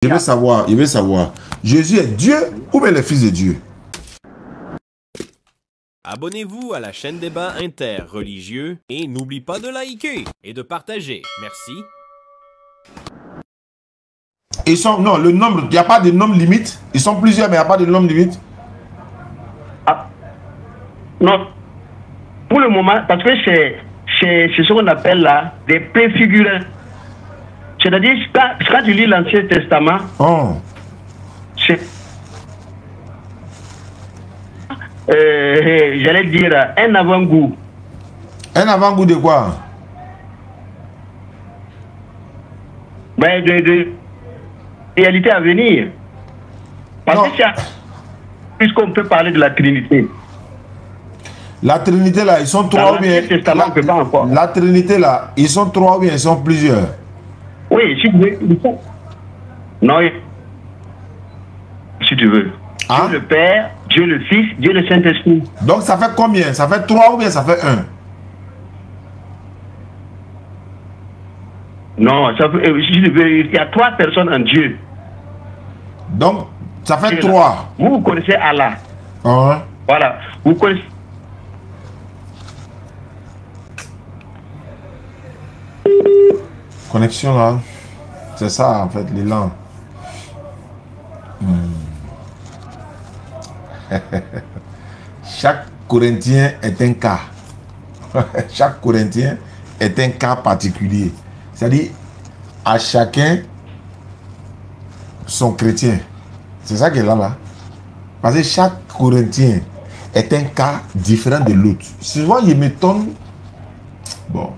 Il veut savoir. Jésus est Dieu ou bien le Fils de Dieu? Abonnez-vous à la chaîne Débat interreligieux et n'oublie pas de liker et de partager. Merci. Ils sont, non, le nombre, il n'y a pas de nombre limite. Ils sont plusieurs, mais il n'y a pas de nombre limite. Ah, non. Pour le moment, parce que c'est ce qu'on appelle là des préfigurants. C'est-à-dire, quand tu lis l'Ancien Testament, c'est, j'allais dire, un avant-goût. Un avant-goût de quoi? Ben, de réalité à venir. Parce que puisqu'on peut parler de la Trinité. La Trinité là, ils sont trois ou bien... La Trinité là, ils sont trois ou bien ils sont plusieurs? Oui, si tu veux. Non, si tu veux. Hein? Dieu le Père, Dieu le Fils, Dieu le Saint-Esprit. Donc ça fait combien? Ça fait trois ou bien ça fait un? Non, ça fait, si tu veux, il y a trois personnes en Dieu. Donc ça fait trois. Vous connaissez Allah. Voilà. Vous connaissez. Connexion là, c'est ça en fait, l'élan. Chaque Corinthien est un cas. Chaque Corinthien est un cas particulier. C'est-à-dire, à chacun son chrétien. C'est ça qui est là. Parce que chaque Corinthien est un cas différent de l'autre. Souvent, il m'étonne. Bon.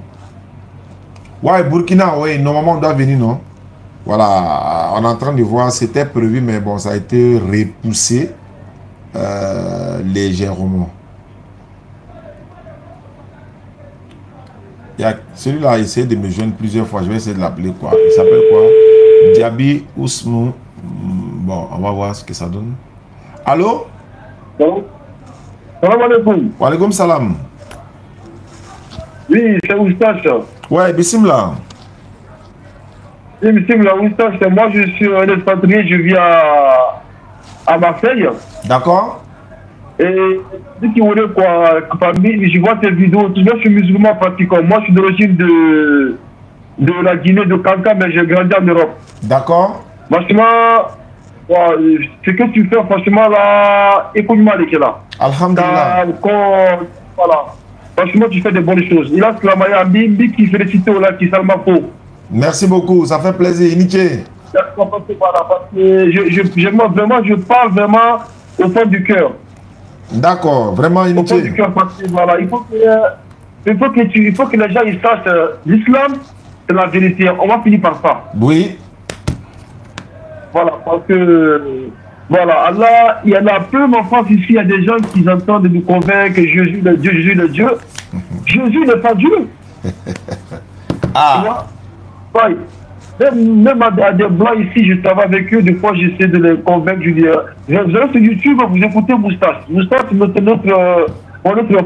Ouais, Burkina, oui, normalement on doit venir, non? Voilà, on est en train de voir, c'était prévu, mais bon, ça a été repoussé légèrement. Il y a celui-là a essayé de me joindre plusieurs fois, je vais essayer de l'appeler quoi? Il s'appelle quoi? Diaby Ousmou. Bon, on va voir ce que ça donne. Allô? Salam alaikum. Wa alaikum salam. Oui, c'est Oustache. Ouais, Bismillah. Oui, Bismillah, Oustache. Moi, je suis un expatrié, je vis à Marseille. D'accord. Et si tu voulais quoi, je vois tes vidéos, je suis musulman pratiquant. Moi, je suis d'origine de la Guinée, de Kanka, mais j'ai grandi en Europe. D'accord. Franchement, ce que tu fais, franchement, là, écoute-moi, les là. Alhamdulillah. Voilà. Franchement, tu fais de bonnes choses. Il a Slamaya Bimbi qui félicite au lac qui Salmafo. Merci beaucoup, ça fait plaisir. Nickel. Je parle vraiment au fond du cœur. D'accord, vraiment inutile. Au fond du cœur, parce que voilà, il faut que les gens ils sachent l'islam, c'est la vérité. On va finir par ça. Oui. Voilà, parce que voilà, Allah, il y en a peu en France ici, il y a des gens qui entendent nous convaincre que Jésus est Dieu, Jésus est Dieu. Jésus n'est pas Dieu. Ah. Ouais. Même à des blancs ici, je travaille avec eux, des fois j'essaie de les convaincre, je dis, vous allez sur YouTube, vous écoutez Moustache. Moustache, c'est notre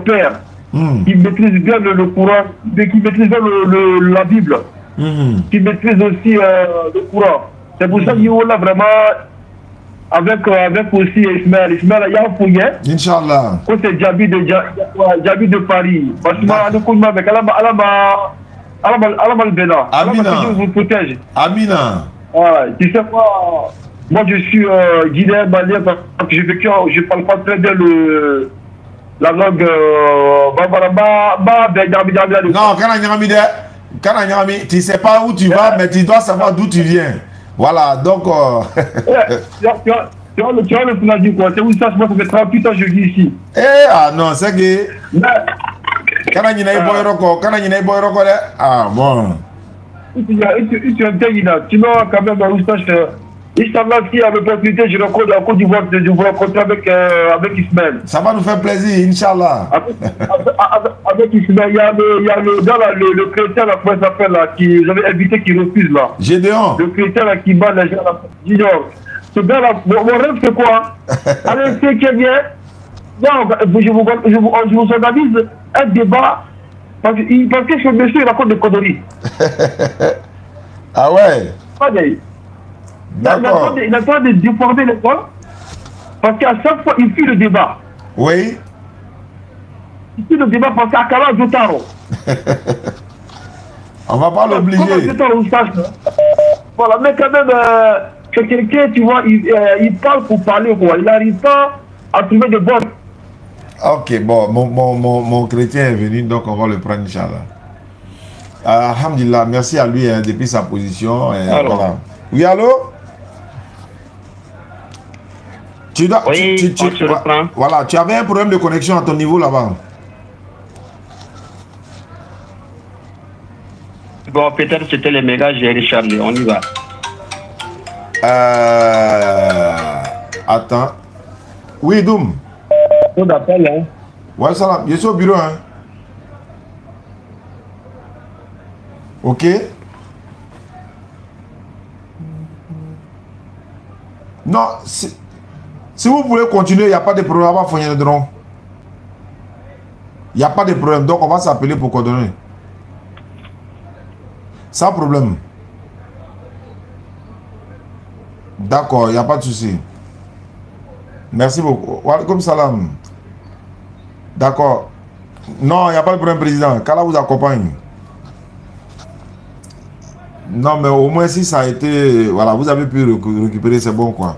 père, qui maîtrise bien le Coran, qui maîtrise bien la Bible, qui maîtrise aussi le Coran. C'est pour ça qu'il y a vraiment, avec aussi Ismaël, il y a un fouillet. Inch'Allah. C'est Djabi de Paris. Franchement, avec Allah Amina. vous protège. Amina. Tu sais quoi, moi je suis guinéen malien parce que je parle pas très bien la langue non, tu sais pas où tu vas, mais tu dois savoir d'où tu viens. Voilà, donc... Tu vois le Fuladi quoi, c'est où ça, moi ça fait 38 ans que je vis ici. Ah non, c'est que... Ah bon. Tu es un sinon quand même à Oustache, Inch'Allah, si avec l'opportunité, je rencontre en Côte d'Ivoire, je vous rencontrer avec Ismaël. Ça va nous faire plaisir, Inch'Allah. Avec Ismaël, il y a le chrétien là, comment ça s'appelle là, qui j'avais invité qui refuse là. Gédéon. Le chrétien là qui bat les gens là. Dis-donc, ce gars là, mon rêve c'est quoi? Allez, c'est qui vient. Non, je vous organise un débat parce que ce monsieur il raconte des conneries. Ah ouais? D'accord. Il a train de déformer l'école parce qu'à chaque fois, il fuit le débat. Oui. Il fuit le débat parce qu'à Kala Jotaro. On va pas l'obliger. Voilà, mais quand même, c'est quelqu'un, tu vois, il parle pour parler, quoi. Il n'arrive pas à trouver de bonnes. Ok, bon, mon chrétien est venu, donc on va le prendre, Inch'Allah. Alhamdulillah, merci à lui depuis sa position. Voilà. Oui, allô? Tu dois, oui, voilà, tu avais un problème de connexion à ton niveau là-bas. Bon, peut-être c'était les mégas, j'ai rechargé, on y va. Attends. Oui, Doum. On appelle, hein. Ouais, salam. Je suis au bureau, hein. Ok. Non, si vous voulez continuer, il n'y a pas de problème. Il n'y a pas de problème. Donc, on va s'appeler pour coordonner. Sans problème. D'accord, il n'y a pas de souci. Merci beaucoup. Wa alaikum salam. D'accord. Non, il n'y a pas de problème, président. Kala vous accompagne. Non, mais au moins si ça a été... Voilà, vous avez pu récupérer, c'est bon, quoi.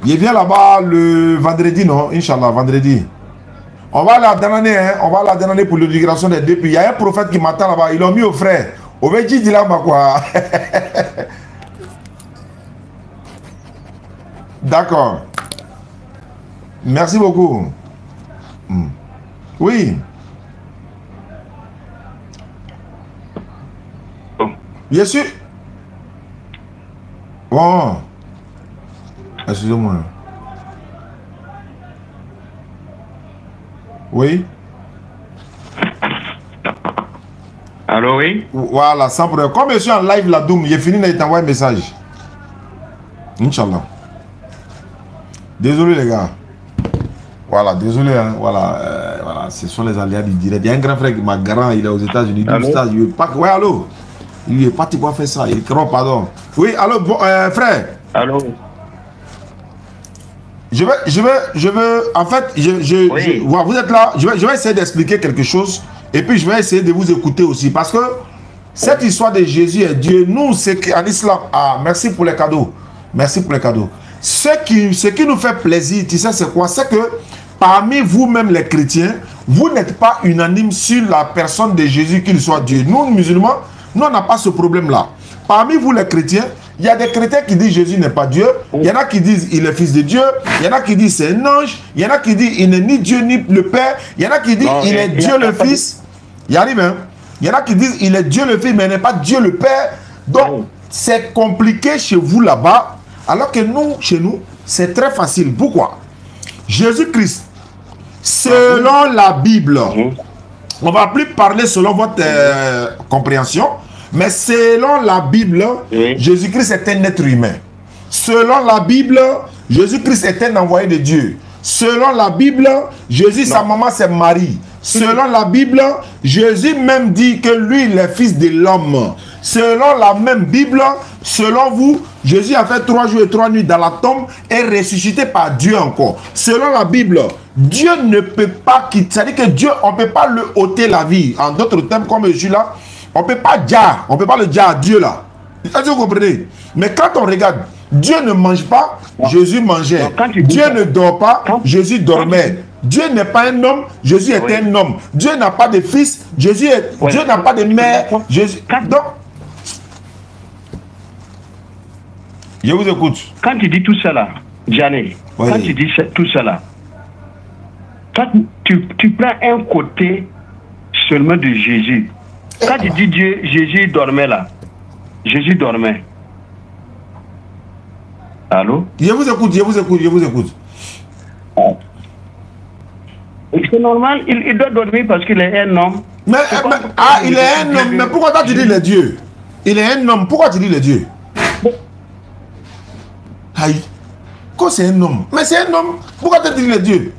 Il vient là-bas le vendredi, non? Inch'Allah, vendredi. On va aller à Danané, hein? On va aller à Danané pour l'inauguration des deux pays. Il y a un prophète qui m'attend là-bas. Ils l'ont mis au frère. Au Véji dit là-bas, quoi. D'accord. Merci beaucoup. Oui. Bien sûr. Bon. Excusez-moi. Oui. Allô, oui. Voilà, sans problème. Comme je suis en live la Doum, j'ai fini de t'envoyer un message. Inch'Allah. Désolé les gars. Voilà, désolé. Hein. Voilà, ce sont les aléas du direct. Il y a un grand frère qui m'a garant, il est aux États-Unis. Il est pas. Ouais, allô. Il est parti pour faire ça. Il croit, pardon. Oui, allô, bon, frère. Allô. Je veux, en fait, oui. Vous êtes là, je vais essayer d'expliquer quelque chose et puis je vais essayer de vous écouter aussi parce que cette histoire de Jésus et Dieu, nous, c'est qu'en islam, merci pour les cadeaux, merci pour les cadeaux. Ce qui nous fait plaisir, tu sais c'est quoi? C'est que parmi vous-même les chrétiens, vous n'êtes pas unanime sur la personne de Jésus, qu'il soit Dieu. Nous, musulmans, nous, on n'a pas ce problème-là. Parmi vous les chrétiens, il y a des chrétiens qui disent Jésus n'est pas Dieu. Il y en a qui disent il est fils de Dieu. Il y en a qui disent c'est un ange. Il y en a qui disent il n'est ni Dieu ni le Père. Il y en a qui disent il est Dieu le Fils. Il arrive, hein? Il y en a qui disent il est Dieu le Fils, mais il n'est pas Dieu le Père. Donc, c'est compliqué chez vous là-bas. Alors que nous, chez nous, c'est très facile. Pourquoi? Jésus-Christ, selon la Bible, on ne va plus parler selon votre compréhension. Mais selon la Bible, Jésus-Christ est un être humain. Selon la Bible, Jésus-Christ est un envoyé de Dieu. Selon la Bible, Jésus, sa maman, c'est Marie. Selon la Bible, Jésus même dit que lui, il est fils de l'homme. Selon la même Bible, selon vous, Jésus a fait 3 jours et 3 nuits dans la tombe et ressuscité par Dieu encore. Selon la Bible, Dieu ne peut pas quitter. C'est-à-dire que Dieu, on ne peut pas le ôter la vie. En d'autres termes, comme je suis là, on ne peut pas dire, on peut pas le dire à Dieu là. Est-ce que vous comprenez? Mais quand on regarde, Dieu ne mange pas, Jésus mangeait. Dieu ne dort pas, Jésus dormait. Dieu n'est pas un homme, Jésus est un homme. Dieu n'a pas de fils, Dieu n'a pas de mère. Jésus... Donc, je vous écoute. Quand tu dis tout cela, Jané, quand tu dis tout cela, tu prends un côté seulement de Jésus. Quand tu dis Dieu, Jésus dormait là. Jésus dormait. Allô? Je vous écoute, je vous écoute, je vous écoute. C'est normal, il doit dormir parce qu'il est un homme. Mais il est un homme, mais pourquoi toi tu dis les dieux? Il est un homme, pourquoi tu dis les dieux? Aïe. Quoi c'est un homme? Mais c'est un homme, pourquoi tu dis les dieux?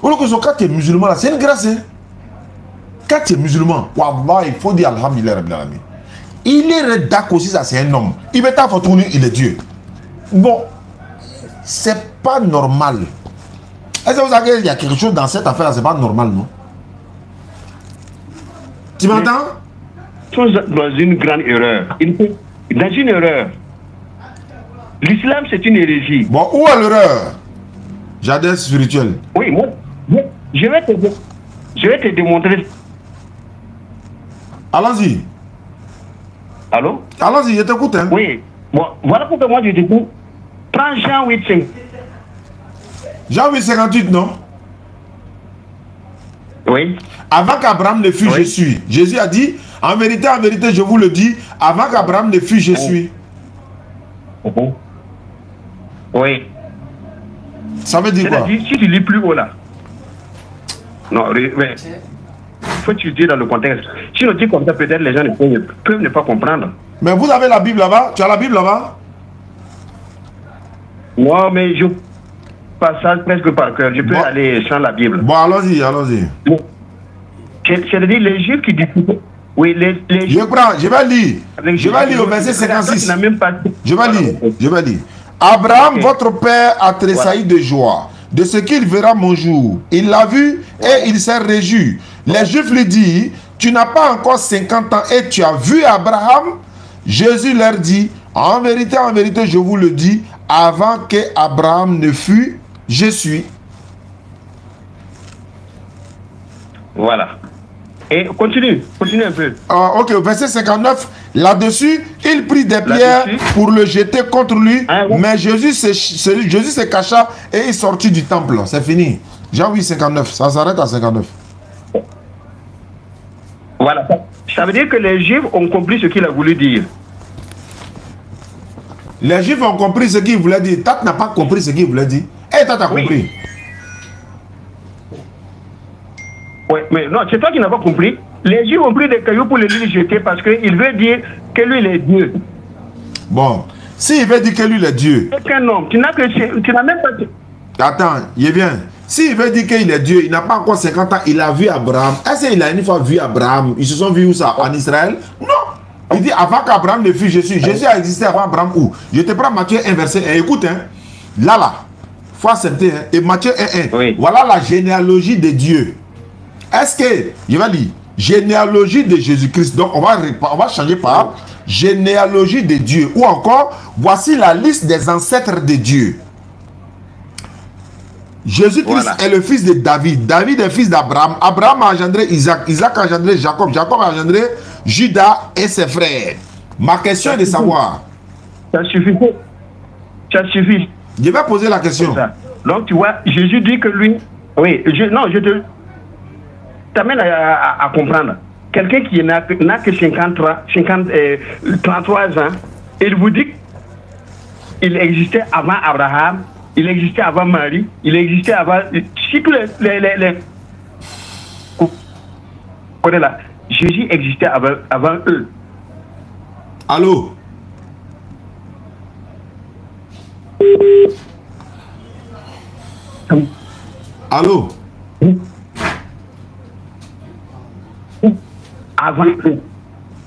Ou que quand tu es musulman là, c'est une grâce. Hein? quand tu es musulman, wallah, il faut dire Alhamdulillah Rabbil Alamin. Il est rédac aussi, ça c'est un homme. Il met ta photo, il est Dieu. Bon, c'est pas normal. Est-ce que vous savez qu'il y a quelque chose dans cette affaire, c'est pas normal, non? Tu m'entends? Dans une grande erreur. Dans une erreur. L'islam, c'est une hérésie. Bon, où est l'erreur? Jardin spirituel. Oui, moi, je vais te démontrer. Allons-y. Allô? Allons-y, je t'écoute. Hein? Oui. Bon, voilà pourquoi moi je t'écoute. Prends Jean 8,5. Jean 8,58, non? Oui. Avant qu'Abraham ne fût, Oui. je suis. Jésus a dit, en vérité, je vous le dis, avant qu'Abraham ne fût, je suis. Oui. Ça veut dire quoi? C'est-à-dire, si tu lis plus haut là. Non, mais faut que tu dis dans le contexte. Si on dit comme ça, peut-être les gens peuvent ne pas comprendre. Mais vous avez la Bible là-bas? Tu as la Bible là-bas? Non, mais je passe ça presque par cœur. Je peux aller sans la Bible. Bon, allons-y, allons-y. Bon. C'est-à-dire, les Juifs qui discutent. Oui, les Je prends, je vais lire. Je vais lire au verset 56. Je vais lire. Abraham, votre père, a tressailli de joie de ce qu'il verra mon jour. Il l'a vu et il s'est réjoui. Les Juifs lui disent, tu n'as pas encore 50 ans et tu as vu Abraham? Jésus leur dit, en vérité, je vous le dis, avant que Abraham ne fût, je suis. Voilà. Et continue un peu. Ok, verset 59, là-dessus, il prit des pierres pour le jeter contre lui, mais Jésus se cacha et il sortit du temple. C'est fini. Jean 8, 59, ça s'arrête à 59. Voilà. Ça veut dire que les Juifs ont compris ce qu'il a voulu dire. Les Juifs ont compris ce qu'il voulait dire. Tat n'a pas compris ce qu'il voulait dire. Et Tat a compris. Oui, mais non, c'est toi qui n'as pas compris. Les Juifs ont pris des cailloux pour les lui jeter parce qu'il veut dire que lui, il est Dieu. Bon, s'il veut dire que lui, il est Dieu. C'est qu'un homme. Tu n'as même pas... Attends, il vient. S'il veut dire qu'il est Dieu, il n'a pas encore 50 ans, il a vu Abraham. Est-ce qu'il a une fois vu Abraham? Ils se sont vus où ça? En Israël? Non. Il dit avant qu'Abraham ne fût, je suis. Jésus a existé avant Abraham où? Je te prends Matthieu 1, verset 1. Écoute, hein. Là, faut accepter. Hein. Et Matthieu 1, 1. Oui. Voilà la généalogie de Dieu. Est-ce que, je vais lire, généalogie de Jésus-Christ. Donc, on va changer par généalogie de Dieu. Ou encore, voici la liste des ancêtres de Dieu. Jésus-Christ est le fils de David. David est fils d'Abraham. Abraham a engendré Isaac. Isaac a engendré Jacob. Jacob a engendré Judas et ses frères. Ma question est de savoir. Ça suffit. Ça suffit. Je vais poser la question. Donc, tu vois, Jésus dit que lui... Oui, je te... t'amène à comprendre. Quelqu'un qui n'a que 33 ans, il vous dit qu'il existait avant Abraham, il existait avant Marie, il existait avant... Si tous les là, Jésus existait avant eux. Allô? Allô? Avant eux.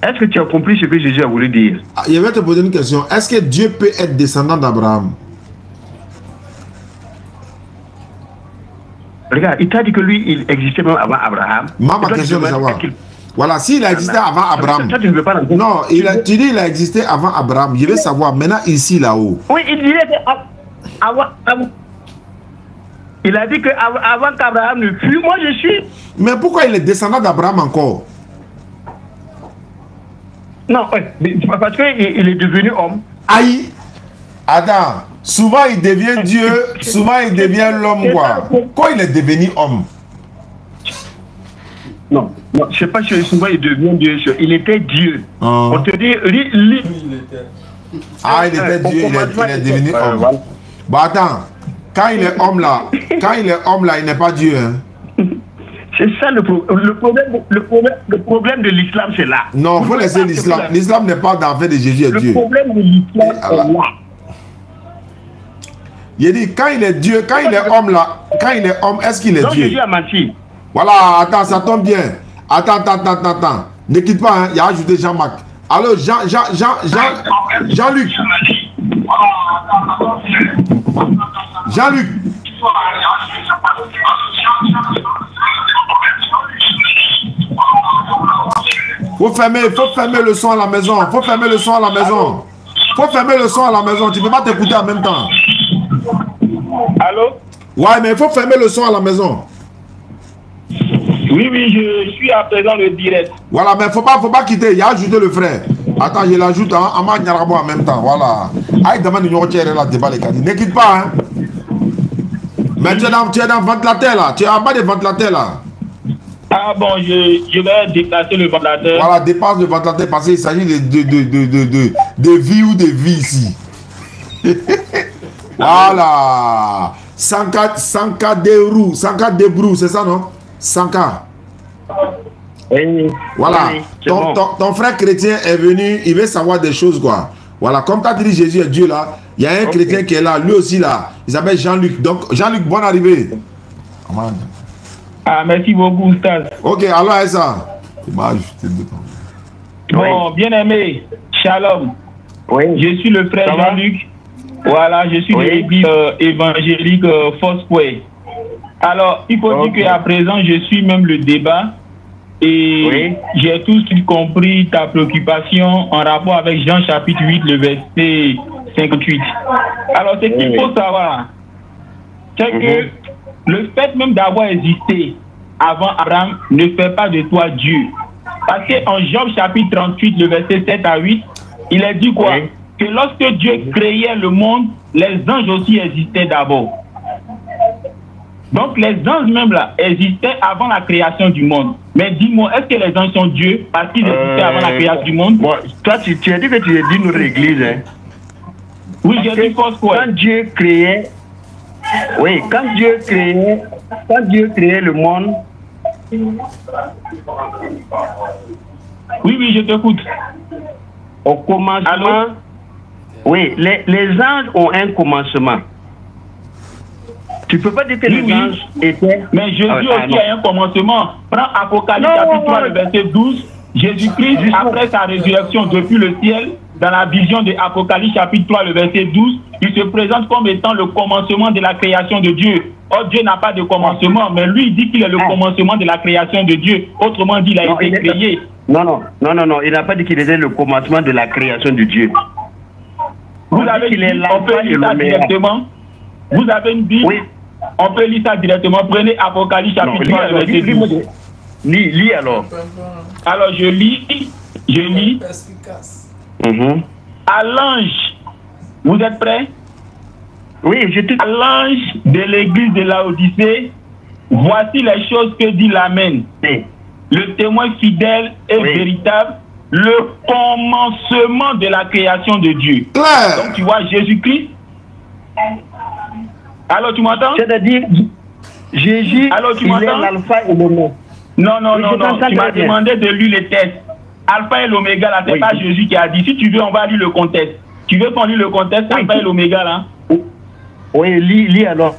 Est-ce que tu as compris ce que Jésus a voulu dire? Je vais te poser une question. Est-ce que Dieu peut être descendant d'Abraham? Regarde, il t'a dit que lui, il existait même avant Abraham. Ma question de savoir. Voilà, s'il a existé avant Abraham. Ça, tu ne veux pas non, tu dis qu'il a existé avant Abraham. Je veux savoir, maintenant, ici, là-haut. Oui, il disait que il a dit qu'avant qu'Abraham ne fût, moi je suis. Mais pourquoi il est descendant d'Abraham encore? Non, parce qu'il est devenu homme. Aïe! Adam, souvent il devient Dieu, souvent il devient l'homme, quoi. Quand il est devenu homme? Non, je ne sais pas si souvent il devient Dieu. Il était Dieu. On te dit, lui. Ah, il était Dieu, il est devenu homme. Voilà. Bon, attends, quand il est homme là, il n'est pas Dieu, hein? C'est ça le problème de l'islam, c'est là. Non, il faut laisser l'islam. L'islam n'est pas dans le fait de Jésus est Dieu. Le problème de l'islam, c'est là. Il dit, quand il est Dieu, quand il est homme là, quand il est homme, est-ce qu'il est Dieu? Jésus a menti. Voilà, attends, ça tombe bien. Attends. Ne quitte pas, hein. Il y a ajouté Jean-Marc. Alors, Jean-Luc. Jean-Luc. Faut fermer le son à la maison. Faut fermer le son à la maison. Tu peux pas t'écouter en même temps. Allô? Ouais, mais il faut fermer le son à la maison. Oui, je suis à présent le direct. Voilà, mais faut pas quitter. Il y a ajouté le frère. Attends, je l'ajoute en même temps. Voilà. Aïe, demande une autre là, débat les cadets. Ne quitte pas, hein. Mais tu es dans le ventilateur là. Tu es en bas des ventilateurs là. Ah bon, je vais déplacer le ventilateur. Voilà, dépasse le ventilateur parce qu'il s'agit de vie ou de vie ici. Voilà. 100K de roues, 100K de brou, c'est ça non? 100K. Oui. Voilà. Oui, ton frère chrétien est venu, il veut savoir des choses quoi. Voilà, comme tu as dit Jésus est Dieu là, il y a un chrétien qui est là, lui aussi là. Il s'appelle Jean-Luc. Donc Jean-Luc, bonne arrivée. Ah, merci beaucoup, Stade. Ok, alors ça. Bon, bien aimé, shalom. Oui. Je suis le frère Jean-Luc. Voilà, je suis de l'église évangélique Foursquare. Alors, il faut dire qu'à présent, je suis même le débat et j'ai tout de suite compris ta préoccupation en rapport avec Jean chapitre 8, le verset 58. Alors, ce qu'il faut savoir, c'est que le fait même d'avoir existé avant Abraham ne fait pas de toi Dieu. Parce qu'en Job chapitre 38, le verset 7 à 8, il est dit quoi? Que lorsque Dieu créait le monde, les anges aussi existaient d'abord. Donc les anges même là existaient avant la création du monde. Mais dis-moi, est-ce que les anges sont Dieu parce qu'ils existaient avant la création du monde? Bon, toi, tu as dit que tu as dit notre église. Hein? Oui, j'ai dit Foursquare. Quand Dieu créait, quand Dieu créait le monde. Oui, je t'écoute. Au commencement. Allô? Oui, les anges ont un commencement. Tu peux pas dire que les anges étaient... Mais Jésus aussi a un commencement. Prends Apocalypse chapitre 3, le verset 12. Jésus-Christ, après sa résurrection depuis le ciel, dans la vision de Apocalypse chapitre 3, le verset 12, il se présente comme étant le commencement de la création de Dieu. Or, Dieu n'a pas de commencement, mais lui, il dit qu'il est le commencement de la création de Dieu. Autrement dit, il a été créé. Non, il n'a pas dit qu'il était le commencement de la création de Dieu. Vous avez dit, on peut lire ça directement. Vous avez une Bible. Oui. On peut lire ça directement. Prenez Apocalypse chapitre 3, verset 12. Lis alors. Alors je lis. À l'ange. Vous êtes prêts? Oui, je te... À l'ange de l'église de Laodicée, voici les choses que dit l'Amen. Oui. Le témoin fidèle et véritable, le commencement de la création de Dieu. Donc tu vois Jésus-Christ. Alors tu m'entends? C'est-à-dire Jésus, il est l'alpha et l'oméga. Non, tu m'as demandé de lire les textes. Alpha et l'oméga, là, c'est pas Jésus qui a dit. Si tu veux, on va lire le contexte. Tu veux qu'on lise le contexte, Alpha et l'oméga, là? Oui, lis alors.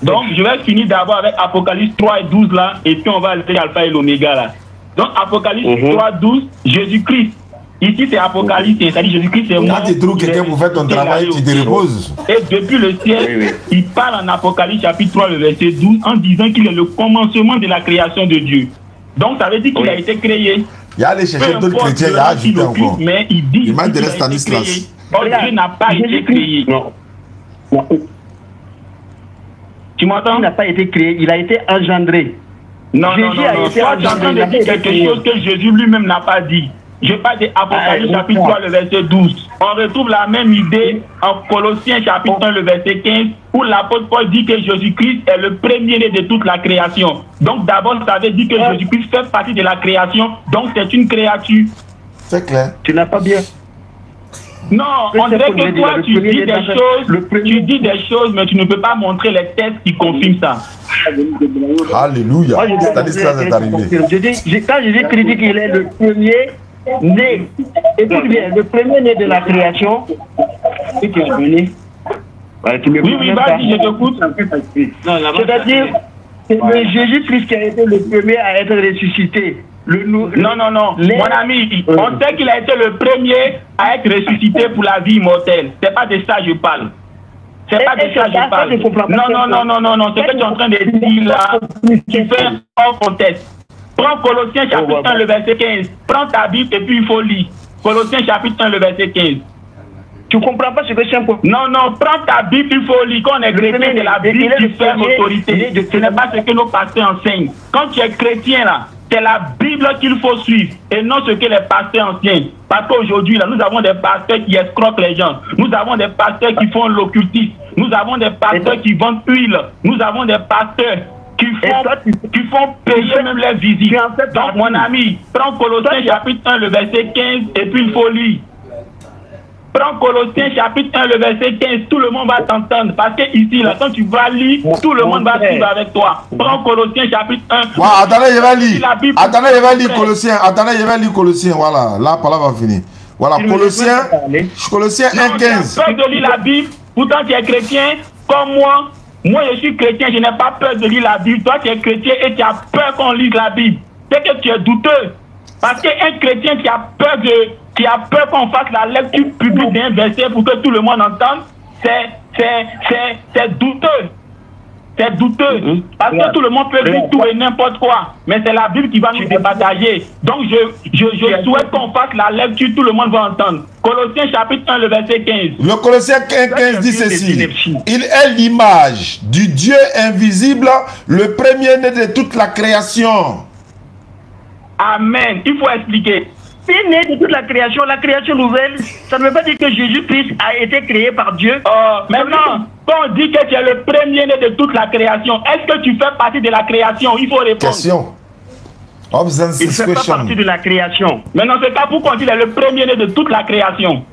Donc, je vais finir d'abord avec Apocalypse 3 et 12, là, et puis on va aller Alpha et l'oméga, là. Donc, Apocalypse 3, 12, Jésus-Christ. Ici, c'est Apocalypse, c'est-à-dire Jésus-Christ, c'est moi. Quand tu trouves quelqu'un pour faire ton travail, tu te reposes. Et depuis le ciel, il parle en Apocalypse chapitre 3, le verset 12, en disant qu'il est le commencement de la création de Dieu. Donc, ça veut dire qu'il a été créé. Il y a les chercheurs d'autres chrétiens, il y a ajouté encore. Mais il dit qu'il a été créé. Or, Dieu n'a pas été créé. Tu m'entends? Il n'a pas été créé, il a été engendré. Non. Tu es en train de dire quelque chose que Jésus lui-même n'a pas dit. Je parle de Apocalypse chapitre 3, le verset 12. On retrouve la même idée en Colossiens chapitre 1, le verset 15, où l'apôtre Paul dit que Jésus-Christ est le premier-né de toute la création. Donc d'abord, ça veut dire que Jésus-Christ fait partie de la création, donc c'est une créature. C'est clair. Tu n'as pas bien. Non, on dirait que toi, tu dis des choses, mais tu ne peux pas montrer les textes qui confirment ça. Alléluia. Stanislas est arrivé. Quand Jésus critique qu'il est le premier né, écoute bien, le premier né de la création, que tu as donné. Oui, vas-y, je t'écoute. C'est-à-dire, C'est Jésus-Christ qui a été le premier à être ressuscité. Non. Mon ami, on sait qu'il a été le premier à être ressuscité pour la vie immortelle. C'est pas de ça que je parle. C'est pas de ça que je parle. Non. Ce que tu es en train de dire là, tu fais hors contexte. Prends Colossiens chapitre 1, le verset 15. Prends ta Bible et puis il faut lire. Colossiens chapitre 1, le verset 15. Tu comprends pas ce que c'est un peu. Non, prends ta Bible, il faut lire. Quand on est chrétien, c'est la Bible qui fait autorité. Ce n'est pas ce que nos pasteurs enseignent. Quand tu es chrétien là, c'est la Bible qu'il faut suivre et non ce que les pasteurs enseignent. Parce qu'aujourd'hui, là, nous avons des pasteurs qui escroquent les gens. Nous avons des pasteurs qui font l'occultisme. Nous avons des pasteurs qui vendent huile. Nous avons des pasteurs qui font payer même les visites. Donc, mon ami, prends Colossiens chapitre 1, le verset 15 et puis il faut lire. Prends Colossiens chapitre 1, le verset 15, tout le monde va t'entendre. Parce que ici, là, quand tu vas lire, tout le monde va suivre avec toi. Prends Colossiens chapitre 1. Attendez, je vais lire. Attendez, je vais lire Colossiens. Attendez, je vais lire Colossiens. Voilà, la parole va finir. Voilà, Colossiens 1, 15. Tu as peur de lire la Bible, pourtant tu es chrétien comme moi. Moi, je suis chrétien, je n'ai pas peur de lire la Bible. Toi, tu es chrétien et tu as peur qu'on lise la Bible. C'est que tu es douteux. Parce qu'un chrétien qui a peur qu'on fasse la lecture publique d'un verset pour que tout le monde entende, c'est douteux. C'est douteux. Parce que tout le monde peut dire tout et n'importe quoi. Mais c'est la Bible qui va nous départager. Donc je souhaite qu'on fasse la lecture, tout le monde va entendre. Colossiens chapitre 1, le verset 15. Le Colossiens 15 dit ceci. Il est l'image du Dieu invisible, le premier-né de toute la création. Amen. Il faut expliquer. C'est né de toute la création nouvelle, ça ne veut pas dire que Jésus-Christ a été créé par Dieu. Maintenant, quand on dit que tu es le premier-né de toute la création, est-ce que tu fais partie de la création? Il faut répondre. Question. Il ne fait pas partie de la création. Mais dans ce cas, pourquoi on dit qu'il est le premier-né de toute la création?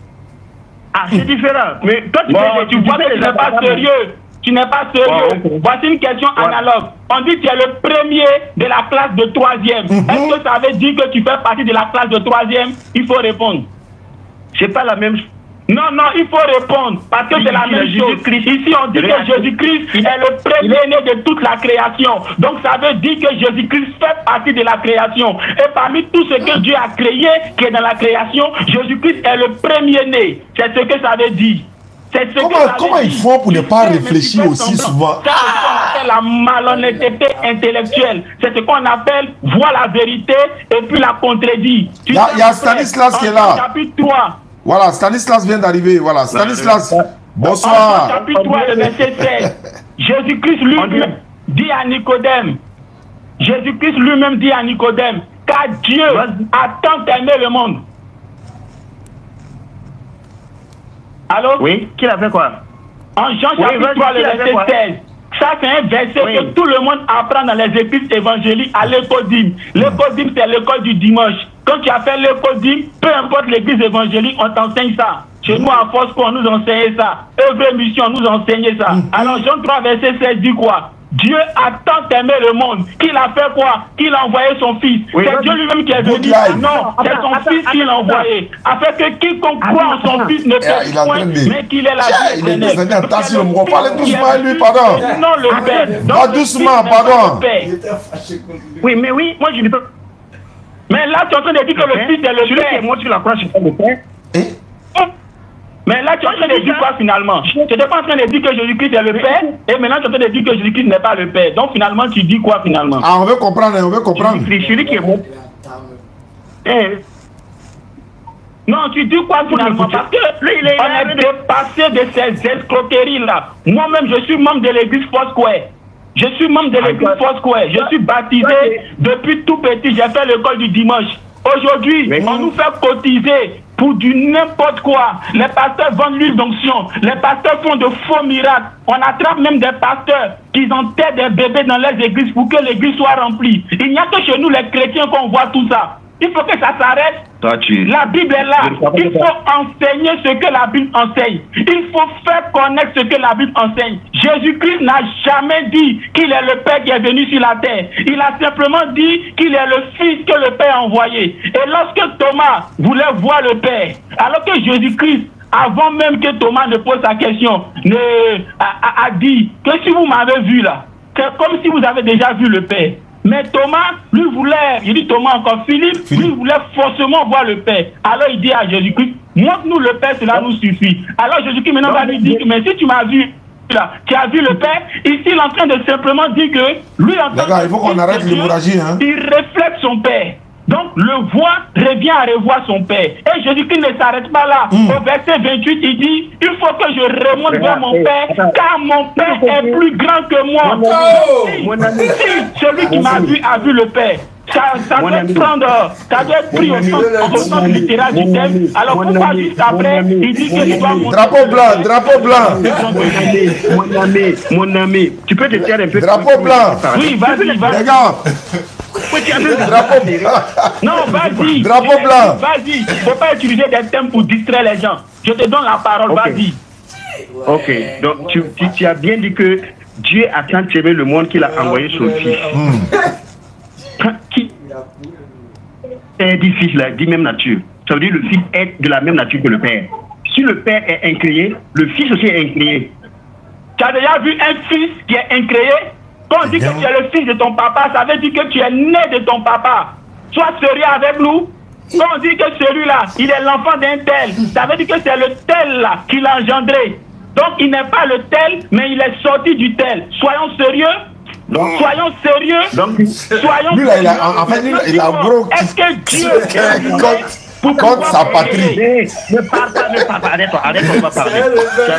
Ah, c'est différent. Mais toi, tu vois que tu n'es pas sérieux. Tu n'es pas sérieux. Voici une question analogue. On dit que tu es le premier de la classe de 3e. Est-ce que ça veut dire que tu fais partie de la classe de 3e? Il faut répondre. C'est pas la même chose. Non, il faut répondre. Parce que c'est la même chose. Ici, on dit que Jésus-Christ est le premier-né de toute la création. Donc, ça veut dire que Jésus-Christ fait partie de la création. Et parmi tout ce que Dieu a créé, qui est dans la création, Jésus-Christ est le premier-né. C'est ce que ça veut dire. Comment ils font pour ne pas réfléchir aussi souvent? C'est ce qu'on appelle la malhonnêteté intellectuelle. C'est ce qu'on appelle voir la vérité et puis la contredire. Il y a Stanislas qui est là. Chapitre 3. Voilà, Stanislas vient d'arriver. Voilà, Stanislas, bonsoir. Chapitre 3, le verset 16. Jésus-Christ lui-même dit à Nicodème. Jésus-Christ lui-même dit à Nicodème, car Dieu a tant aimé le monde. Allô? Oui, qu'il a fait quoi? En Jean chapitre 3, le verset 16. Ça, c'est un verset que tout le monde apprend dans les églises évangéliques à l'école d'hymne. L'école d'hymne, c'est l'école du dimanche. Quand tu as fait l'école d'hymne, peu importe l'église évangélique, on t'enseigne ça. Chez nous, à Force, on nous enseignait ça. Œuvre Mission, nous enseignait ça. Alors, Jean 3, verset 16 dit quoi? Dieu a tant aimé le monde qu'il a fait quoi? Qu'il a envoyé son fils. C'est Dieu lui-même qui est venu. Non, c'est son fils qu'il a envoyé. Afin que quiconque croit en son fils ne perde point, mais qu'il ait la vie éternelle. Attention, on va parler doucement à lui, pardon. Non, le Père. Pas doucement, pardon. Oui, mais oui, moi je ne peux. Mais là, tu es en train de dire que le fils est le Père. Moi, sur la croix, je suis pas le Père. Mais là, tu es en train de dire quoi finalement? Tu n'es pas en train de dire que Jésus-Christ est le Père, et maintenant tu es en train de dire que Jésus-Christ n'est pas le Père. Donc finalement, tu dis quoi finalement? Ah, on veut comprendre, on veut comprendre. Celui qui est bon. Non, tu dis quoi finalement? Parce que on est dépassé de ces escroqueries-là. Moi-même, je suis membre de l'église Foursquare. Je suis membre de l'église Foursquare. Je suis baptisé depuis tout petit. J'ai fait l'école du dimanche. Aujourd'hui, on nous fait cotiser pour du n'importe quoi. Les pasteurs vendent l'huile d'onction. Les pasteurs font de faux miracles. On attrape même des pasteurs qui enterrent des bébés dans les églises pour que l'église soit remplie. Il n'y a que chez nous, les chrétiens, qu'on voit tout ça. Il faut que ça s'arrête. La Bible est là. Il faut enseigner ce que la Bible enseigne. Il faut faire connaître ce que la Bible enseigne. Jésus-Christ n'a jamais dit qu'il est le Père qui est venu sur la terre. Il a simplement dit qu'il est le Fils que le Père a envoyé. Et lorsque Thomas voulait voir le Père, alors que Jésus-Christ, avant même que Thomas ne pose sa question, a dit que si vous m'avez vu là, c'est comme si vous avez déjà vu le Père. Mais Thomas, lui voulait, il dit Thomas encore, Philippe, lui voulait forcément voir le Père. Alors il dit à Jésus-Christ, montre-nous le Père, cela nous suffit. Alors Jésus-Christ maintenant va lui dire, mais si tu m'as vu, là, tu as vu le Père, ici il est en train de simplement dire que lui en tant que il faut qu'on arrête l'hémorragie, hein. Il reflète son Père. Donc le voix revient à revoir son Père. Et Jésus-Christ ne s'arrête pas là. Au verset 28, il dit, il faut que je remonte vers mon Père, car mon Père est plus grand que moi. Si celui qui m'a vu a vu le Père, ça doit être pris au sens littéral du thème. Alors pourquoi juste après, il dit que tu dois monter. Drapeau blanc. Mon ami, tu peux te taire un peu. Drapeau blanc. Oui, vas-y. Regarde. Drapeau blanc. Non, vas-y. Drapeau blanc. Vas-y. Il ne faut pas utiliser des thèmes pour distraire les gens. Je te donne la parole, vas-y. Ok, donc tu as bien dit que Dieu a tant aimé le monde qu'il a envoyé son fils. Qui est dit fils là, dit même nature. Ça veut dire le fils est de la même nature que le père. Si le père est incréé, le fils aussi est incréé. Tu as déjà vu un fils qui est incréé? Quand on dit que tu es le fils de ton papa, ça veut dire que tu es né de ton papa. Sois sérieux avec nous. Quand on dit que celui-là, il est l'enfant d'un tel, ça veut dire que c'est le tel là qui l'a engendré. Donc il n'est pas le tel, mais il est sorti du tel. Soyons sérieux. Donc, soyons sérieux. Donc, soyons lui, là, il a un gros. Est-ce que Dieu contre sa patrie. Ne parle pas, arrête, on va parler.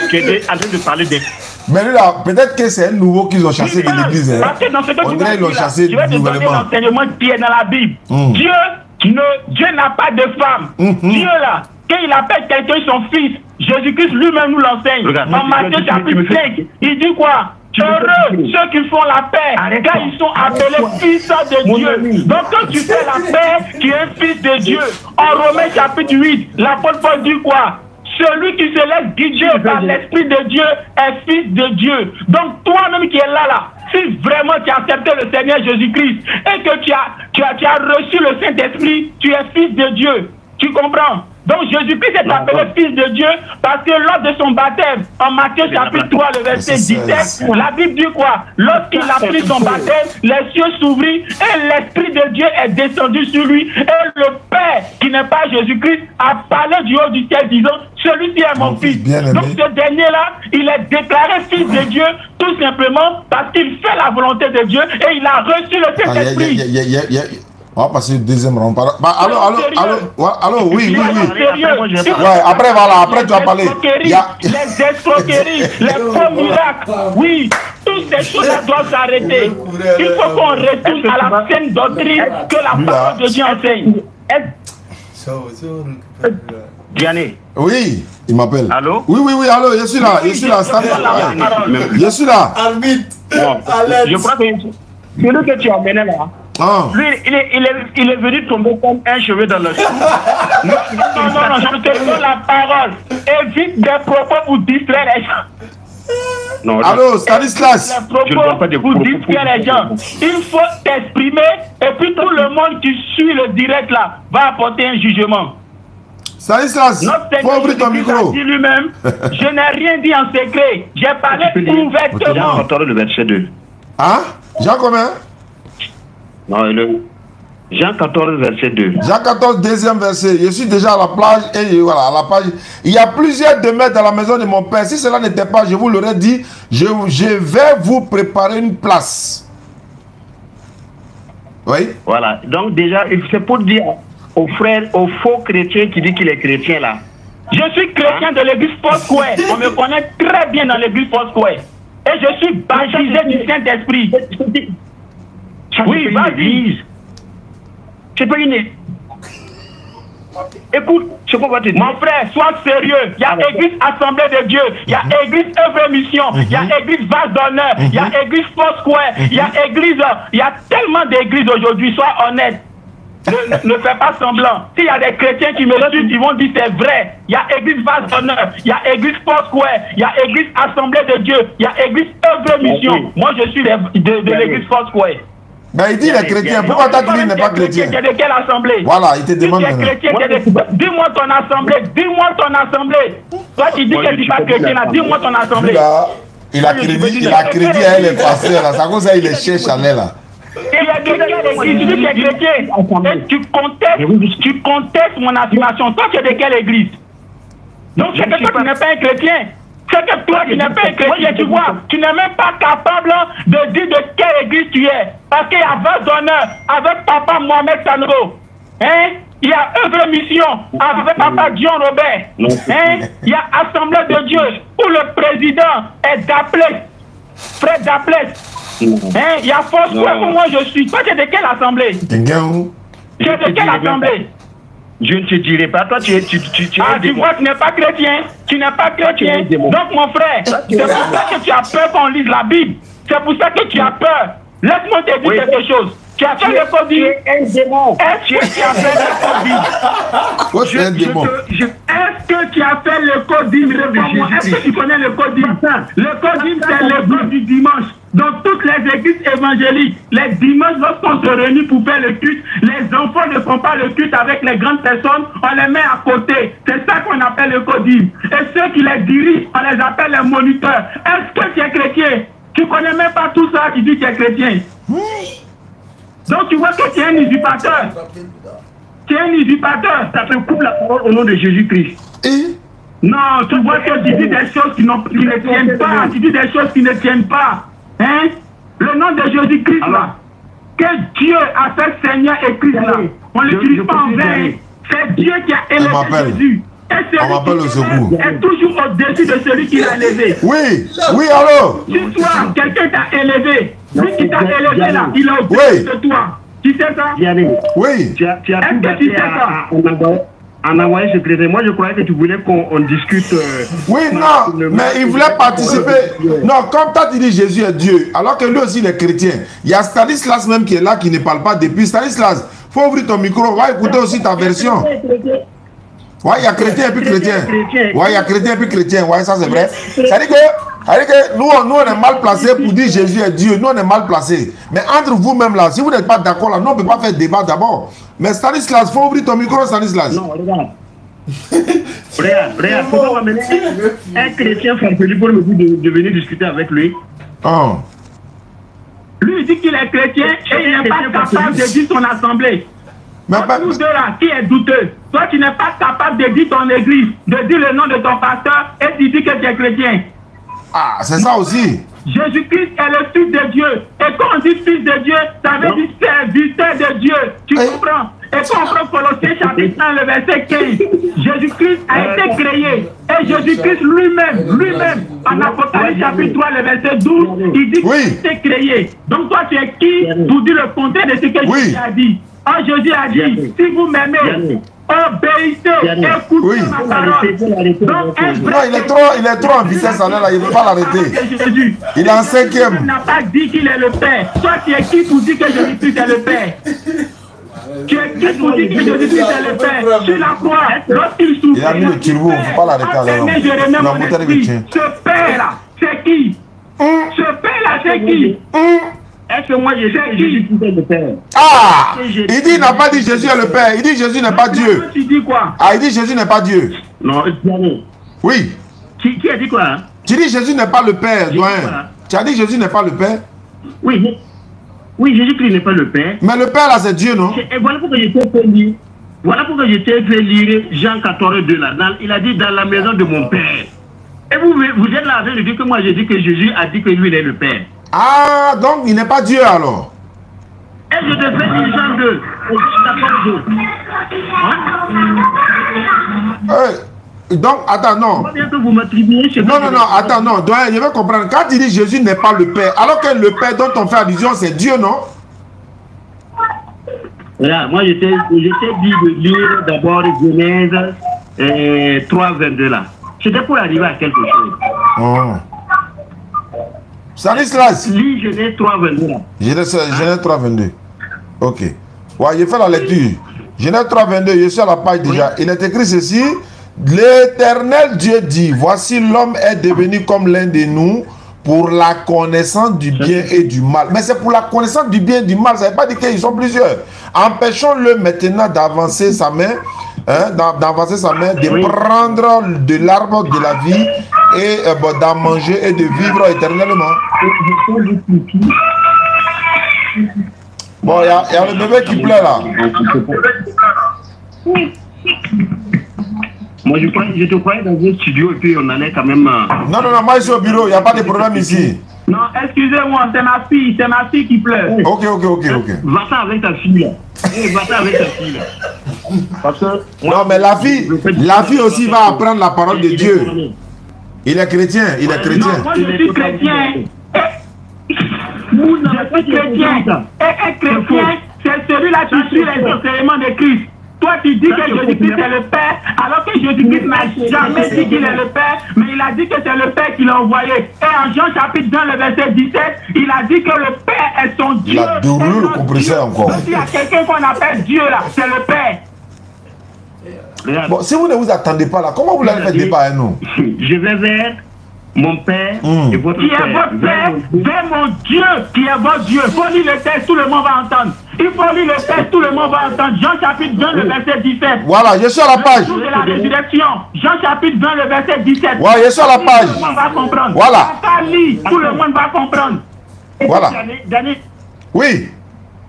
Tu es en train de parler des. Mais lui là, peut-être que c'est un nouveau qu'ils ont chassé de l'église. Parce que dans ce que on dirait qu'ils l'ont chassé tu vas te donner l'enseignement qui est dans la Bible. Dieu n'a pas de femme. Dieu là, quand il appelle quelqu'un son fils, Jésus-Christ lui-même nous l'enseigne. En Matthieu chapitre 5, il dit quoi? Heureux ceux qui font la paix, car ils sont appelés fils de Dieu. Donc quand tu fais la paix, tu es un fils de Dieu. En Romains chapitre 8, l'apôtre Paul dit quoi? Celui qui se laisse guider par l'Esprit de Dieu est fils de Dieu. Donc toi-même qui es là, si vraiment tu as accepté le Seigneur Jésus-Christ et que tu as reçu le Saint-Esprit, tu es fils de Dieu. Tu comprends? Donc Jésus-Christ est appelé fils de Dieu parce que lors de son baptême, en Matthieu chapitre 3, le verset 17, la Bible dit quoi? Lorsqu'il a pris son baptême, les cieux s'ouvrirent et l'Esprit de Dieu est descendu sur lui. Et le Père, qui n'est pas Jésus-Christ, a parlé du haut du ciel disant, celui-ci est mon fils. Donc ce dernier-là, il est déclaré fils de Dieu tout simplement parce qu'il fait la volonté de Dieu et il a reçu le Saint-Esprit. On va passer au deuxième round. Allô, oui. Ouais, après, voilà, après tu vas parler. Les escroqueries, les faux miracles, oui, toutes ces choses-là doivent s'arrêter. Il faut qu'on retourne à la saine doctrine que la parole de Dieu enseigne. Diane. Oui, il m'appelle. Allô? Oui, allô, je suis là. Je suis là. Je crois que celui que tu as mené là. Lui, il est venu tomber comme un cheveu dans le chou. Non, je te donne la parole. Évite des propos pour distraire les gens. Non, allô, Stanislas. Les propos pour distraire les gens. Il faut t'exprimer et puis tout le monde qui suit le direct là va apporter un jugement. Stanislas, faut ouvrir ton micro. Dit lui-même, je n'ai rien dit en secret. J'ai parlé ouvertement. Jean 14, le verset 2. Hein? Jean combien? Non, Jean 14, verset 2. Jean 14, deuxième verset. Je suis déjà à la plage et voilà, à la page. Il y a plusieurs demeures dans la maison de mon père. Si cela n'était pas, je vous l'aurais dit, je vais vous préparer une place. Oui? Voilà. Donc déjà, c'est pour dire aux frères, aux faux chrétiens qui disent qu'il est chrétien là. Je suis chrétien de l'église Foursquare. On me connaît très bien dans l'église Foursquare. Et je suis baptisé du Saint-Esprit. Oui, vas-y. C'est pas une. Écoute, ce qu'on va te dire. Mon frère, sois sérieux. Il y a église Assemblée de Dieu. Il y a église Œuvre Mission. Il y a église Vase d'Honneur. Il y a église Foursquare. Il y a église. Il y a tellement d'églises aujourd'hui. Sois honnête. Ne fais pas semblant. S'il y a des chrétiens qui me suivent, ils vont dire c'est vrai. Il y a église Vase d'Honneur. Il y a église Foursquare. Il y a église Assemblée de Dieu. Il y a église Œuvre Mission. Moi, je suis de l'église Foursquare. Mais il dit les chrétiens. Pourquoi t'as dit qu'il n'est pas chrétien? Tu es de quelle assemblée? Voilà, il te demande. Dis-moi ton assemblée. Dis-moi ton assemblée. Toi qui dis que tu n'es pas chrétien, dis-moi ton assemblée. Il a crédit à elle est passé là. Ça cause ça, il est chez Chanel là. Il y a quelqu'un qui dit que tu es chrétien. Et tu contestes mon affirmation. Toi, tu es de quelle église? Donc, c'est que toi, tu n'es pas un chrétien. C'est que toi, tu n'es pas un chrétien, tu vois. Tu n'es même pas capable de dire de quelle église tu es. Parce qu'il y a 20 d'honneur avec papa Mohamed Sanro. Hein? Il y a œuvre mission avec papa Dion Robert. Hein? Il y a Assemblée de Dieu où le président est Daplès. Frère Daplès. Hein? Il y a Force Web où moi je suis. Toi, tu es de quelle assemblée? Tu es de quelle assemblée? Je ne te dirai pas. Toi, tu vois, tu n'es pas chrétien. Tu n'es pas chrétien. Donc, mon frère, c'est pour ça que tu as peur qu'on lise la Bible. C'est pour ça que tu as peur. Laisse-moi te dire quelque chose. Tu as fait le coding. Est-ce que tu as fait le coding? Est-ce que tu as fait le coding? Est-ce que tu connais le coding? Le coding, c'est le jour du dimanche. Dans toutes les églises évangéliques, les dimanches, lorsqu'on se réunit pour faire le culte, les enfants ne font pas le culte avec les grandes personnes, on les met à côté. C'est ça qu'on appelle le coding. Et ceux qui les dirigent, on les appelle les moniteurs. Est-ce que tu es chrétien? Tu connais même pas tout ça qui dit que tu es chrétien. Donc tu vois que tu es un usurpateur. Tu es un usurpateur. Ça te coupe la parole au nom de Jésus-Christ. Non, tu vois que tu dis des choses qui ne tiennent pas. Tu dis des choses qui ne tiennent pas. Hein? Le nom de Jésus-Christ là, que Dieu a fait Seigneur et Christ là, on ne l'utilise pas en vain. C'est Dieu qui a élevé Jésus. Et on m'appelle au secours. Est toujours au-dessus de celui qui l'a élevé. Oui, oui, allô? Si toi, quelqu'un t'a élevé, lui qui t'a élevé là, il est au-dessus de toi. Tu sais ça? Oui. Tu as tout tu sais ça? En envoyé secrétaire. Moi, je croyais que tu voulais qu'on discute. Oui, non, mais il voulait participer. Non, comme toi, tu dis Jésus est Dieu, alors que lui aussi, il est chrétien. Il y a Stanislas même qui est là, qui ne parle pas depuis. Stanislas, il faut ouvrir ton micro, va écouter aussi ta version. Ouais, il y a chrétien et puis chrétien. Ouais, il y a chrétien et puis chrétien. Ouais, ça c'est vrai. C'est-à-dire que nous, on est mal placés pour dire Jésus est Dieu. Nous, on est mal placés. Mais entre vous-même là, si vous n'êtes pas d'accord là, nous, on ne peut pas faire débat d'abord. Mais Stanislas, il faut ouvrir ton micro, Stanislas. Non, regarde. Regarde, faut pas m'amener un chrétien francophonie pour me dire de venir discuter avec lui. Oh. Lui, il dit qu'il est chrétien et il n'est pas capable de dire son assemblée. Mais nous deux là, qui est douteux? Toi, tu n'es pas capable de dire ton église, de dire le nom de ton pasteur et tu dis que tu es chrétien. Ah, c'est ça aussi. Jésus-Christ est le Fils de Dieu. Et quand on dit Fils de Dieu, ça veut dire serviteur de Dieu. Tu comprends? Et quand on prend Colossiens chapitre 1, le verset 15, Jésus-Christ a été créé. Et Jésus-Christ lui-même, en Apocalypse chapitre 3, le verset 12, il dit qu'il a été créé. Donc toi, tu es qui pour dire le contraire de ce que Jésus a dit? Ah, Jésus a dit, si vous m'aimez, obéissez, écoutez ma parole. Donc, non, il est trop en vitesse, là, il ne veut pas l'arrêter. Il est en 5e. Il n'a pas dit qu'il est le Père. Toi, tu es qui pour dire que Jésus-Christ est le Père? Tu es qui pour dire que Jésus-Christ est le Père? Sur la croix, lorsqu'il souffre, il a mis le turbo, il ne faut pas l'arrêter alors. Ce Père-là, c'est qui? Ce Père-là, c'est qui? Est-ce que moi je sais Jésus est le Père? Ah! Il dit il n'a pas dit Jésus est le Père. Il dit Jésus n'est pas Dieu. Tu dis quoi? Ah, il dit Jésus n'est pas Dieu. Non, oui. Qui a dit quoi? Hein? Tu dis Jésus n'est pas le Père, doyen. Tu as dit Jésus n'est pas le Père? Oui. Oui, Jésus-Christ n'est pas le Père. Mais le Père là, c'est Dieu, non? Et voilà pourquoi je t'ai fait lire. Voilà pourquoi je t'ai fait lire Jean 14, 2 là. Il a dit dans la maison de mon Père. Et vous êtes là avec le dire que moi j'ai dit que Jésus a dit que lui il est le Père. Ah, donc il n'est pas Dieu alors. Et je te fais lire Jean 2. Donc, attends, non. Non, attends, non. Donc, je veux comprendre. Quand il dit Jésus n'est pas le Père, alors que le Père dont on fait allusion, c'est Dieu, non? Voilà, moi, je t'ai dit de lire d'abord Genèse 3, 22 là. C'était pour arriver à quelque chose. Oh. Stanislas. Lis Genèse 3, 22 là. Genèse 3, 22. Ok. Ouais, j'ai fait la lecture. Genèse 3, 22, je suis à la page déjà. Il est écrit ceci. L'Éternel Dieu dit, voici l'homme est devenu comme l'un de nous pour la connaissance du bien et du mal. Mais c'est pour la connaissance du bien et du mal. Ça ne veut pas dire qu'ils sont plusieurs. Empêchons-le maintenant d'avancer sa main, de prendre de l'arbre de la vie et d'en manger et de vivre éternellement. Bon, il y a le bébé qui pleure là. Moi, je te croyais dans un studio et puis on allait quand même... Non, moi je suis au bureau, il n'y a pas de problème ici. Non, excusez-moi, c'est ma fille qui pleure. Ok. Va-t'en avec ta fille là. Va-t'en avec ta fille là. Parce que... Non, mais la fille aussi va apprendre la parole de Dieu. Il est chrétien, Non, moi je suis chrétien. Vous n'êtes pas chrétien. Et chrétien, c'est celui-là qui suit les enseignements de Christ. Toi, tu dis que Jésus-Christ est le Père, alors que Jésus-Christ n'a jamais dit qu'il est le Père, mais il a dit que c'est le Père qui l'a envoyé. Et en Jean chapitre 2, le verset 17, il a dit que le Père est son Dieu. Il a doublé le compresseur encore. Donc, il y a quelqu'un qu'on appelle Dieu là, c'est le Père. Bon, si vous ne vous attendez pas là, comment vous allez faire débat avec nous? Je vais vers mon Père et votre Qui est Père. votre Père, vers mon Dieu, qui est votre Dieu. Il faut lire le texte, tout le monde va entendre. Il faut lire le texte, tout le monde va entendre. Jean chapitre 2, le verset 17. Voilà, je suis à la page. Le jour de la résurrection. Jean chapitre 2, le verset 17. Ouais, je suis à la page. Tout le monde va comprendre. Voilà. Tout le monde va comprendre. Voilà. Daniel, Oui.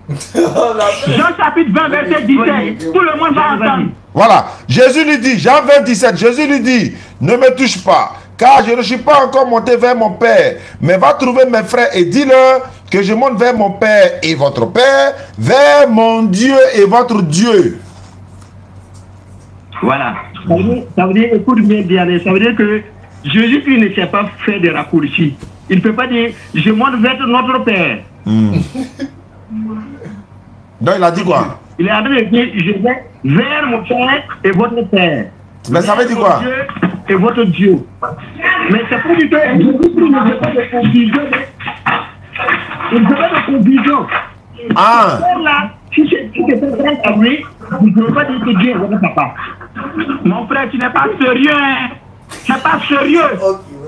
Jean chapitre 20, verset 17. Tout le monde va entendre. Voilà. Jésus lui dit, Jean 20, 17, Jésus lui dit, ne me touche pas, car je ne suis pas encore monté vers mon Père, mais va trouver mes frères et dis-leur que je monte vers mon Père et votre Père, vers mon Dieu et votre Dieu. voilà. Ça veut dire, écoute bien, Diane, ça veut dire que Jésus ne sait pas faire des raccourcis. Il ne peut pas dire, je monte vers notre Père. Donc il a dit quoi? Il est en train de dire, je vais vers mon Père et votre Père. Mais ça veut dire quoi? Dieu et votre Dieu. Mais c'est pour dire que Jésus ne veut pas de confusion. Il ne veut pas de confusion. Ah. Là, si c'est pas vrai à lui, il ne veut pas dire que Dieu est votre papa. Mon frère, tu n'es pas sérieux, hein? Tu n'es pas sérieux.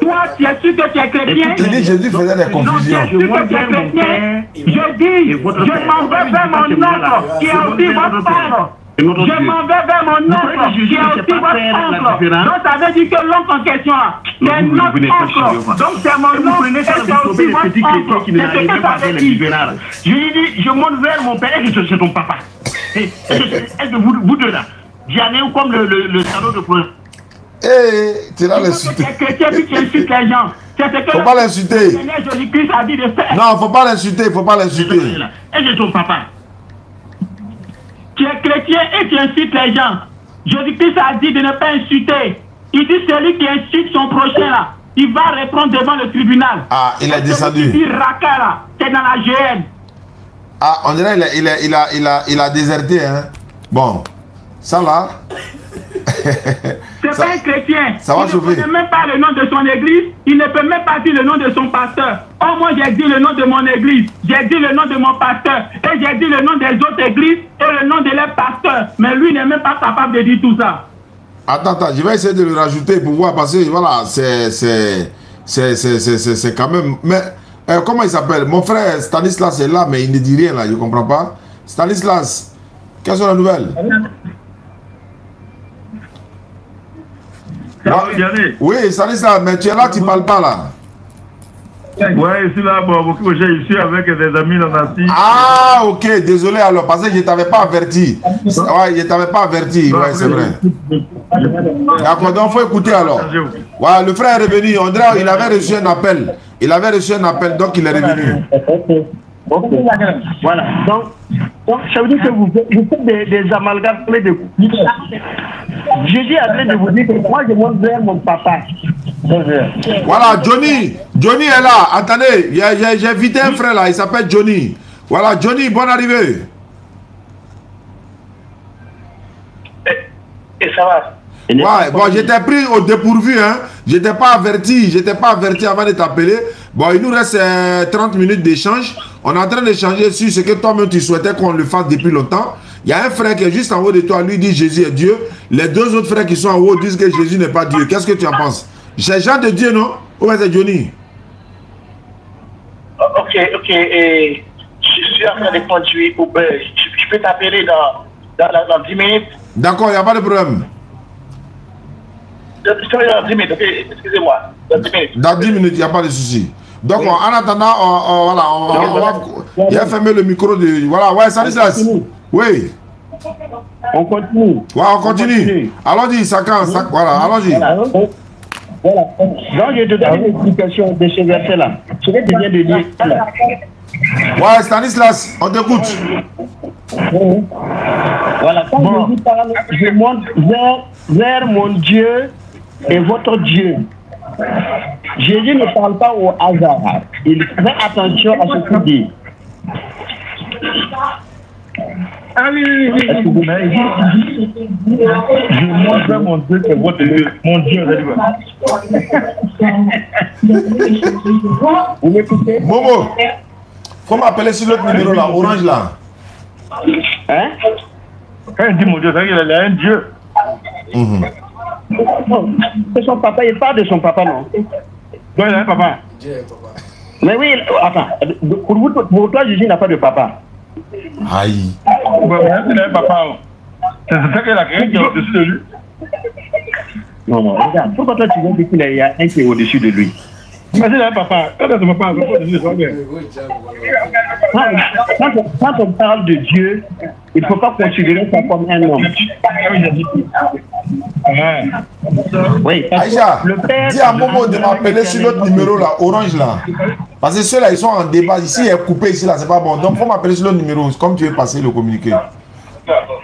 Toi, tu es sûr que tu es chrétien? Il dit Jésus faisait des confusions. Non, tu es sûr que tu es chrétien? Je dis, je m'en vais vers mon oncle, qui est aussi votre père. Je m'en vais vers mon oncle, qui est aussi votre oncle. Donc, ça veut dire que l'oncle en question, c'est notre oncle. Donc, c'est mon oncle, et c'est aussi votre oncle. C'est ce que ça veut dire. Je lui dis, je monte vers mon père, et c'est ton papa. Est-ce que vous deux là, Diane ou comme le salon de preuve? Tu l'as l'insulté. Tu es chrétien, puis tu insultes les gens. Faut pas l'insulter. Jésus-Christ a dit de faire. Non, faut pas l'insulter, faut pas l'insulter. Et c'est ton papa. Tu es chrétien et tu insultes les gens. Jésus-Christ a dit de ne pas insulter. Il dit celui qui insulte son prochain là, il va répondre devant le tribunal. Ah, il est descendu. Il dit Raka là, c'est dans la GN. Ah, on dirait il a déserté, hein. Bon, ça là. C'est pas un chrétien. Ça va il chauffer. ne connaît même pas le nom de son église. Il ne peut même pas dire le nom de son pasteur. Oh, moi j'ai dit le nom de mon église. J'ai dit le nom de mon pasteur. Et j'ai dit le nom des autres églises et le nom de leurs pasteurs. Mais lui n'est même pas capable de dire tout ça. Attends, je vais essayer de le rajouter pour voir parce que voilà, c'est quand même. Mais comment il s'appelle? Mon frère Stanislas est là, mais il ne dit rien là, je comprends pas. Stanislas, quelles sont les nouvelles? Oui, Stanislas, mais tu es là, tu ne parles pas là. Ouais, je suis là, bon, je suis avec des amis dans la cité. Ah, ok, désolé alors, parce que je ne t'avais pas averti. Ouais, je ne t'avais pas averti, ouais, c'est vrai. D'accord, donc il faut écouter alors. Ouais, le frère est revenu, on dirait il avait reçu un appel. Il avait reçu un appel, donc il est revenu. Voilà, donc ça veut dire que vous faites des amalgames de coups. Jésus a train de vous dire que moi je monte vers mon papa. Voilà, Johnny est là. Attendez, j'ai invité un frère là, il s'appelle Johnny. Voilà, Johnny, bonne arrivée. Et ça va? Ouais, bon, j'étais pris au dépourvu, hein. J'étais pas averti avant de t'appeler. Bon, il nous reste 30 minutes d'échange. On est en train d'échanger sur ce que toi-même tu souhaitais qu'on le fasse depuis longtemps. Il y a un frère qui est juste en haut de toi, lui dit Jésus est Dieu. Les deux autres frères qui sont en haut disent que Jésus n'est pas Dieu. Qu'est-ce que tu en penses? C'est Jean de Dieu, non? Ou c'est Johnny? Ok, et je suis en train de conduire Uber. Je peux t'appeler dans 10 minutes? D'accord, il n'y a pas de problème. Excusez-moi. Dans 10 minutes, il n'y a pas de souci. Donc, oui. En attendant, voilà, il y a fermé le micro de... Voilà, ouais, Stanislas. Oui. On continue. Ouais, on continue. Allons-y, voilà, allons-y. Voilà. Donc, je te donne l'explication de ce verset-là. Ce que tu viens de dire là. Ouais, Stanislas, on t'écoute. Voilà, quand Jésus parle, je monte vers mon Dieu et votre Dieu. Jésus ne parle pas au hasard. Il fait attention à ce qu'il dit. Ah oui. Je montre vers mon Dieu et votre Dieu. Mon Dieu, vous m'écoutez? Momo, faut m'appeler sur l'autre numéro là, orange là. Hein? Quand il dit mon Dieu, ça veut dire qu'il a un Dieu. C'est son papa, il parle de son papa, non? Donc il a un papa. Mais oui, attends, pour toi, Jésus n'a pas de papa. Aïe. Il a un papa. C'est ça qu'il a quelqu'un qui est au-dessus de lui. Non, regarde, pourquoi toi tu veux dire qu'il y a un qui est au-dessus de lui? Mais il a un papa. Quand il a un papa, il est au-dessus de lui. Quand on parle de Dieu, il ne faut pas considérer ça comme un homme. Oui, Aïcha, dis à Momo de m'appeler sur l'autre numéro là, orange là. Parce que ceux-là, ils sont en débat. Ici, il est coupé, ici, là, c'est pas bon. Donc, il faut m'appeler sur l'autre numéro, comme tu veux passer le communiqué.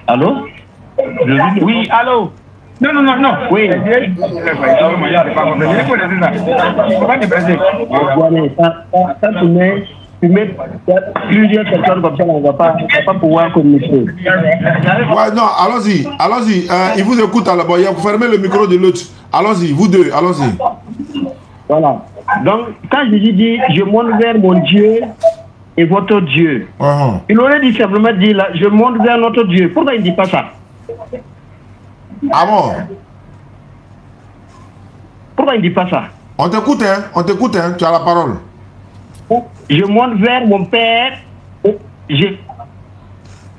Allô? Oui, allô? Non. Oui. Tu mets plusieurs personnes comme ça, on ne va pas pouvoir communiquer. Ouais, non, allons-y. Il vous écoute à la bas. Vous fermez le micro de l'autre. Allons-y, vous deux, allons-y. Voilà. Donc, quand Jésus dit, je monte vers mon Dieu et votre Dieu, il aurait dit simplement dit là, je monte vers notre Dieu. Pourquoi il ne dit pas ça? Ah bon? Pourquoi il ne dit pas ça? On t'écoute, hein, tu as la parole. Je monte vers mon Père,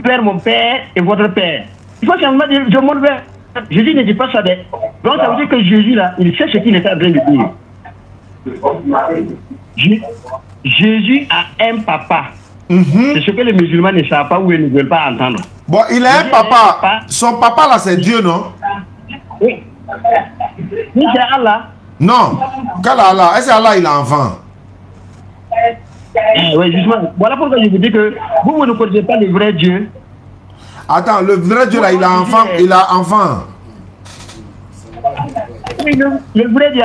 vers mon Père et votre Père. Il faut simplement dire, je monte vers... Jésus ne dit pas ça. Donc ça veut dire que Jésus, là, il sait ce qu'il est en train de dire. Jésus a un papa. C'est ce que les musulmans ne savent pas ou ils ne veulent pas entendre. Bon, il a un papa. Son papa, là, c'est Dieu, non? Oui. Oui, c'est Allah. Non. Quel Allah? Est-ce que Allah, il a enfant? Oui, justement. Voilà pourquoi je vous dis que vous ne connaissez pas le vrai Dieu. Attends, le vrai Dieu, là, il a enfant. Il a enfant. Oui, le vrai Dieu.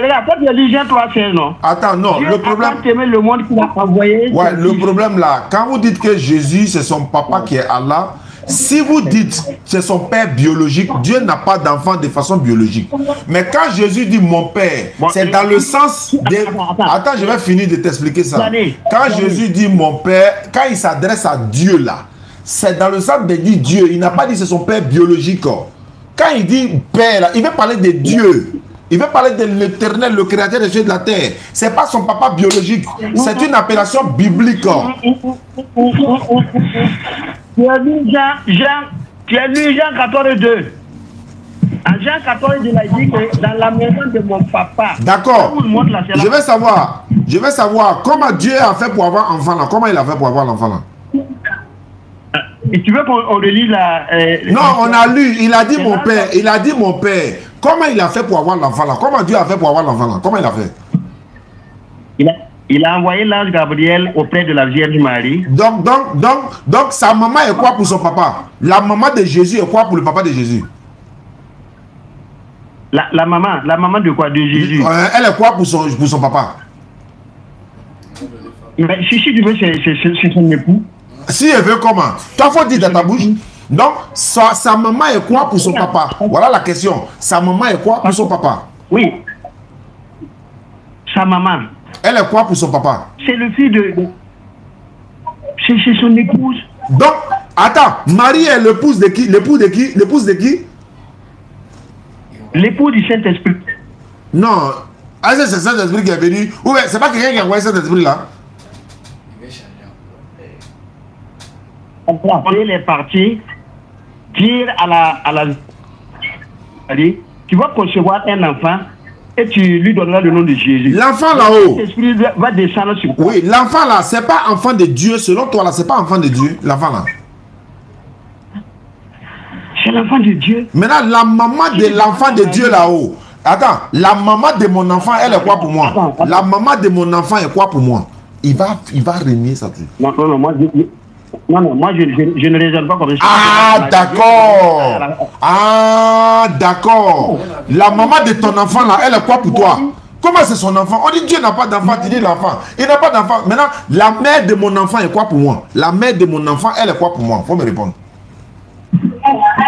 Regarde, toi, tu as lu Jean 3,16, non? Attends, non, Dieu le problème... a le monde qu'il a envoyé. Ouais, le problème, là, quand vous dites que Jésus, c'est son papa qui est Allah, si vous dites c'est son père biologique, Dieu n'a pas d'enfant de façon biologique. Mais quand Jésus dit mon père, c'est dans le sens de... Attends, je vais finir de t'expliquer ça. Quand Jésus dit mon père, quand il s'adresse à Dieu là, c'est dans le sens de dire Dieu. Il n'a pas dit c'est son père biologique. Quand il dit père là, il veut parler de Dieu. Il veut parler de l'Éternel, le créateur des cieux et de la terre. C'est pas son papa biologique. C'est une appellation biblique. Tu as lu Jean 14,2. En Jean 14, il a dit que dans la maison de mon papa. D'accord. Je vais savoir comment Dieu a fait pour avoir enfant là. Comment il a fait pour avoir l'enfant là? Et tu veux qu'on le lit là? Non, on a lu. Il a dit mon père. Il a dit mon père. Comment il a fait pour avoir l'enfant là? Comment Dieu a fait pour avoir l'enfant là? Comment il a fait? Il a envoyé l'ange Gabriel auprès de la Vierge Marie. Donc, sa maman est quoi pour son papa? La maman de Jésus est quoi pour le papa de Jésus? La maman de quoi? De Jésus. Elle est quoi pour son papa? Mais si tu veux, c'est son époux. Si elle veut comment? Toi, faut dire dans ta bouche. Donc, sa maman est quoi pour son papa? Voilà la question. Sa maman est quoi pour son papa? Oui. Sa maman. Elle est quoi pour son papa? C'est le fils de... C'est son épouse. Donc, attends, Marie est l'épouse de qui? L'épouse de qui? L'épouse de qui? L'épouse du Saint-Esprit. Non. C'est le Saint-Esprit qui est venu. Ou c'est pas quelqu'un qui a envoyé Saint-Esprit là? Il est parti dire à la tu vas concevoir un enfant et tu lui donneras le nom de Jésus. L'enfant là-haut. L'esprit va descendre sur toi. Oui, l'enfant là, c'est pas enfant de Dieu. Selon toi là, c'est pas enfant de Dieu, l'enfant là. C'est l'enfant de Dieu. Maintenant, la maman de l'enfant de Dieu là-haut. Attends, la maman de mon enfant, elle est quoi pour moi? Attends. La maman de mon enfant est quoi pour moi? Il va régner ça. Non, moi, je ne raisonne pas comme ça. Ah, d'accord. Ah, d'accord. La maman de ton enfant là, elle est quoi pour toi? Comment c'est son enfant? On dit Dieu n'a pas d'enfant, tu dis l'enfant. Il n'a pas d'enfant. Maintenant, la mère de mon enfant est quoi pour moi? La mère de mon enfant, elle est quoi pour moi? Faut me répondre.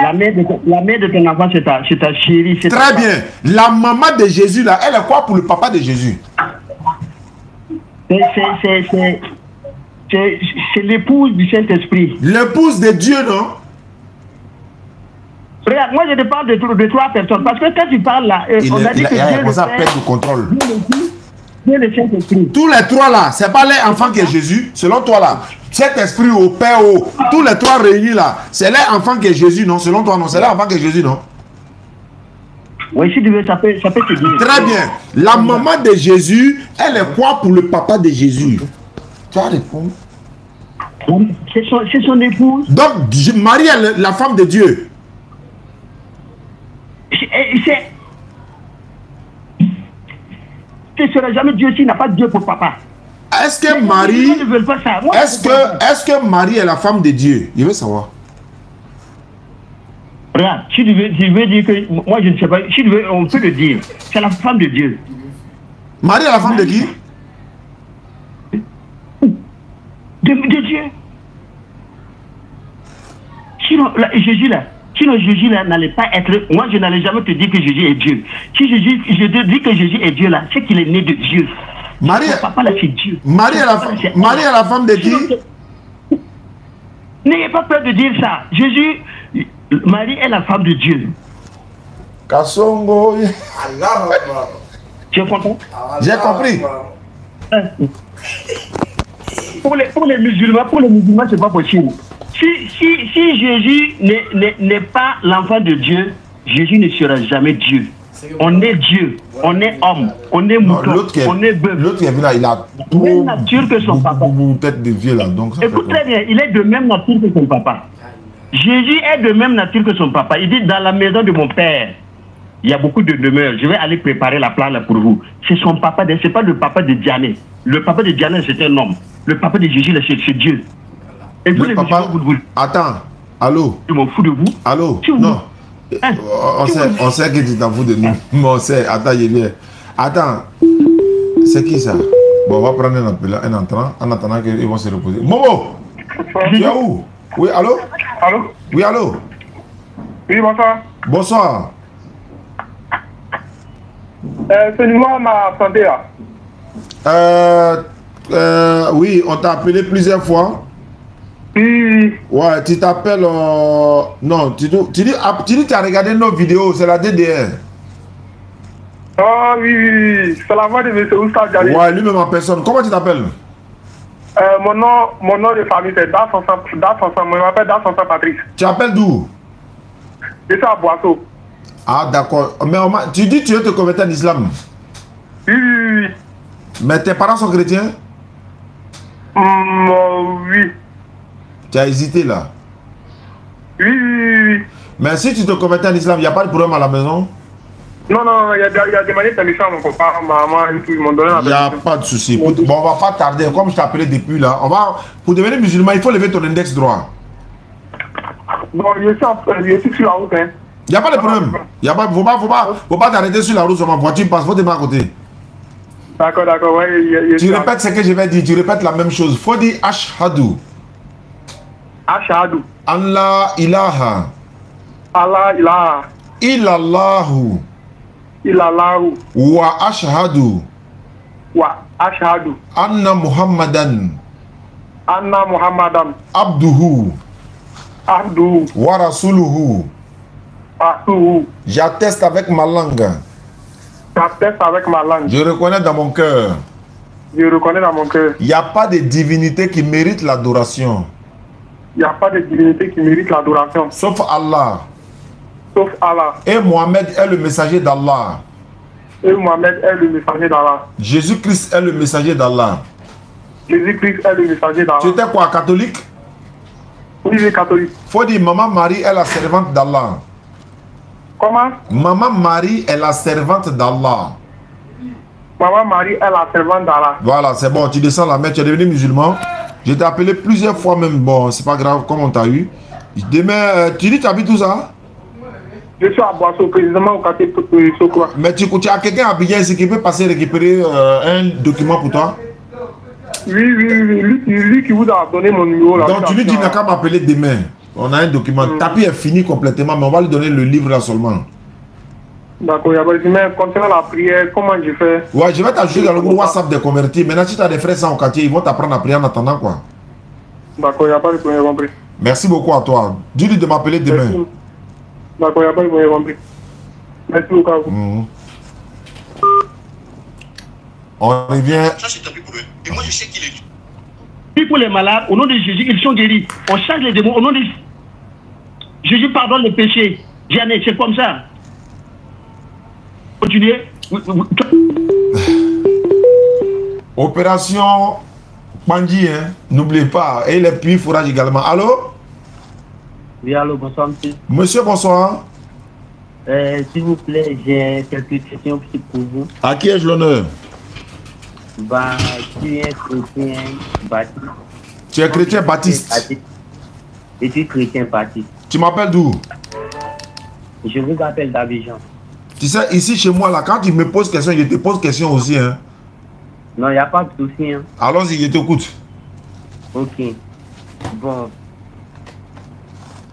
La mère de ton enfant, c'est ta chérie. Très bien. La maman de Jésus là, elle est quoi pour le papa de Jésus? C'est l'épouse du Saint-Esprit. L'épouse de Dieu, non? Regarde, moi je te parle de trois personnes. Parce que quand tu parles là, on a dit que Dieu ça perd le contrôle. Dieu le Saint-Esprit. Tous les trois là, c'est pas les enfants qui est Jésus. Selon toi là, cet esprit au Père, tous les trois réunis là, c'est les enfants qui est Jésus, non? Selon toi, non? C'est les enfants qui est Jésus, non? Oui, si tu veux, ça peut te dire. Très bien. La maman de Jésus, elle est quoi pour le papa de Jésus? Tu vas répondre. C'est son épouse. Donc, Marie est la femme de Dieu. Ce ne sera jamais Dieu s'il n'a pas Dieu pour papa. Est-ce que Marie... Les gens ne veulent pas ça. Est-ce que Marie est la femme de Dieu? Je veux savoir. Regarde, si tu veux dire que... Moi, je ne sais pas. Si tu veux, on peut le dire. C'est la femme de Dieu. Marie est la femme de qui? De Dieu. Sinon, Jésus là n'allait pas être... Moi, je n'allais jamais te dire que Jésus est Dieu. Si je te dis que Jésus est Dieu là, c'est qu'il est né de Dieu. Marie, papa là, c'est Dieu. Marie est la femme de qui? N'ayez pas peur de dire ça. Marie est la femme de Dieu. Kassongo. Tu es content? J'ai compris. Pour les musulmans, c'est pas possible. Si Jésus n'est pas l'enfant de Dieu, Jésus ne sera jamais Dieu. On est Dieu, on est homme, on est mouton, on est bœuf. L'autre qui est venu là, il a même nature que son papa. Tête de vieux là, donc. Écoute très bien, il est de même nature que son papa. Jésus est de même nature que son papa. Il dit dans la maison de mon père, il y a beaucoup de demeures. Je vais aller préparer la place là pour vous. C'est son papa, c'est pas le papa de Diané. Le papa de Diané, c'est un homme. Le papa de Jésus, c'est Dieu. Et vous les papa, attends, allô? Je m'en fous de vous. Allô? Non. On sait que tu t'en fous de nous. Mais on sait. Attends, il vient. Attends. C'est qui ça? Bon, on va prendre un appel, un entrant, en attendant qu'ils vont se reposer. Momo! Tu es où? Oui, allô? Allô? Oui, allô? Oui, bonsoir. Bonsoir. Ce numéro m'a santé là. Oui, on t'a appelé plusieurs fois. Oui. Ouais, tu t'appelles... Non, tu dis tu as regardé nos vidéos, c'est la DDR. Oh oui. C'est la voix de M. Oustad Djali. Ouais, lui-même en personne. Comment tu t'appelles? Mon nom de famille c'est Dassansan. Je m'appelle Dassansan Patrice. Tu appelles d'où? Je suis à Boisseau. Ah, d'accord. Mais tu dis que tu veux te convertir en islam? Oui. Mais tes parents sont chrétiens? Oui. Tu as hésité là? Oui. Mais si tu te convertis en islam, il n'y a pas de problème à la maison? Non, il y a des manières de permission à mon papa, maman et tout, ils m'ont donné la permission. Il n'y a pas de souci. Bon, on va pas tarder. Comme je t'ai appelé depuis là, pour devenir musulman, il faut lever ton index droit. Bon, je suis sur la route. Hein. Il n'y a pas de problème. Il faut pas t'arrêter sur la route, sur ma voiture, passe, faut te mettre à côté. D'accord, ouais. Tu répètes ce que je vais dire, tu répètes la même chose. Faut dire Ashhadu. Ashhadu. Allah ilaha. Allah ilaha. Illallahu. Illallahu. Wa ashhadu. Wa ashhadu. Anna Muhammadan. Anna Muhammadan. Abduhu. Abduhu. Wa rasuluhu. Abduhu. J'atteste avec ma langue. J'atteste avec ma langue. Je reconnais dans mon cœur. Je reconnais dans mon cœur. Il n'y a pas de divinité qui mérite l'adoration. Il n'y a pas de divinité qui mérite l'adoration. Sauf Allah. sauf Allah. Et Mohammed est le messager d'Allah. Et Mohammed est le messager d'Allah. Jésus-Christ est le messager d'Allah. Jésus-Christ est le messager d'Allah. Tu étais quoi, catholique? Oui, je suis catholique. Faut dire Maman Marie est la servante d'Allah. Comment? Maman Marie est la servante d'Allah. Maman Marie est la servante d'Allah. Voilà, c'est bon, tu descends la mer, tu es devenu musulman. Je t'ai appelé plusieurs fois même, bon, c'est pas grave, comme on t'a eu. Demain, tu dis, tu habites où ça? Je suis à Boisseau, précisément au quartier Sokwa. Mais tu as quelqu'un à Bignan ici qui peut passer récupérer un document pour toi? Oui, lui qui vous a donné mon numéro là. Donc tu lui dis, n'a qu'à m'appeler demain. On a un document. Tapi est fini complètement, mais on va lui donner le livre là seulement. D'accord, il y a pas de mais concernant la prière, comment je fais? Ouais, je vais t'ajouter dans le groupe WhatsApp des convertis. Maintenant, si tu as des frères sans au quartier, ils vont t'apprendre à prier en attendant quoi. D'accord, il n'y a pas de problème, compris. Merci beaucoup à toi. Dis-lui de m'appeler demain. D'accord, il n'y a pas de problème, compris. Merci beaucoup à vous. On revient. Ça, c'est tapis pour eux. Et moi, je sais qu'il est. Puis pour les malades, au nom de Jésus, ils sont guéris. On charge les démons au nom de Jésus, pardonne les péchés. Jeanne, c'est comme ça. Continuez. Opération Pandji, hein? N'oubliez pas. Et les puits fourrage également. Allô? Oui, allô, bonsoir, monsieur. Monsieur, bonsoir. S'il vous plaît, j'ai quelques questions pour vous. À qui ai-je l'honneur? Bah, tu es chrétien baptiste. Tu es chrétien baptiste. Et tu es chrétien baptiste. Tu m'appelles d'où? Je vous appelle d'Abidjan. Tu sais, ici chez moi, là, quand tu me poses question, je te pose question aussi. Hein. Non, il n'y a pas de souci. Hein. Allons-y, je t'écoute. Ok. Bon.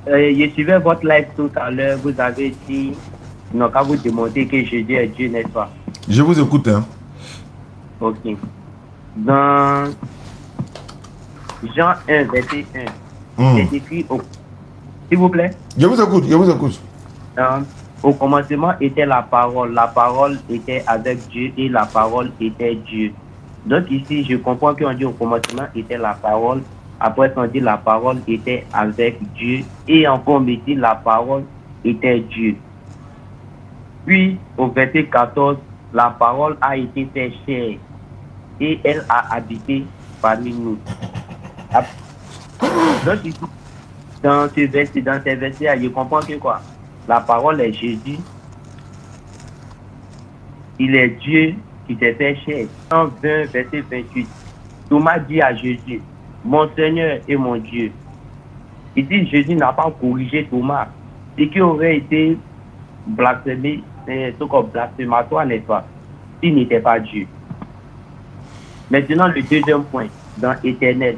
Je suivais votre live tout à l'heure. Vous avez dit, non, quand vous demandez que Jésus est Dieu, n'est-ce pas? Je vous écoute. Hein. Ok. Dans Jean 1, verset 1, c'est écrit au... S'il vous plaît. Je vous écoute, je vous écoute. Au commencement était la parole était avec Dieu et la parole était Dieu. Donc ici, je comprends qu'on dit au commencement était la parole, après on dit la parole était avec Dieu et encore on dit la parole était Dieu. Puis au verset 14, la parole a été faite chair et elle a habité parmi nous. Donc ici, dans ces versets, je comprends que quoi? La parole est Jésus. Il est Dieu qui s'est fait chair. En 20, verset 28, Thomas dit à Jésus, mon Seigneur et mon Dieu. Ici, Jésus n'a pas corrigé Thomas. Ce qui aurait été blasphémé, blasphématoire, n'est-ce pas? S'il n'était pas Dieu. Maintenant, le deuxième point, dans éternel.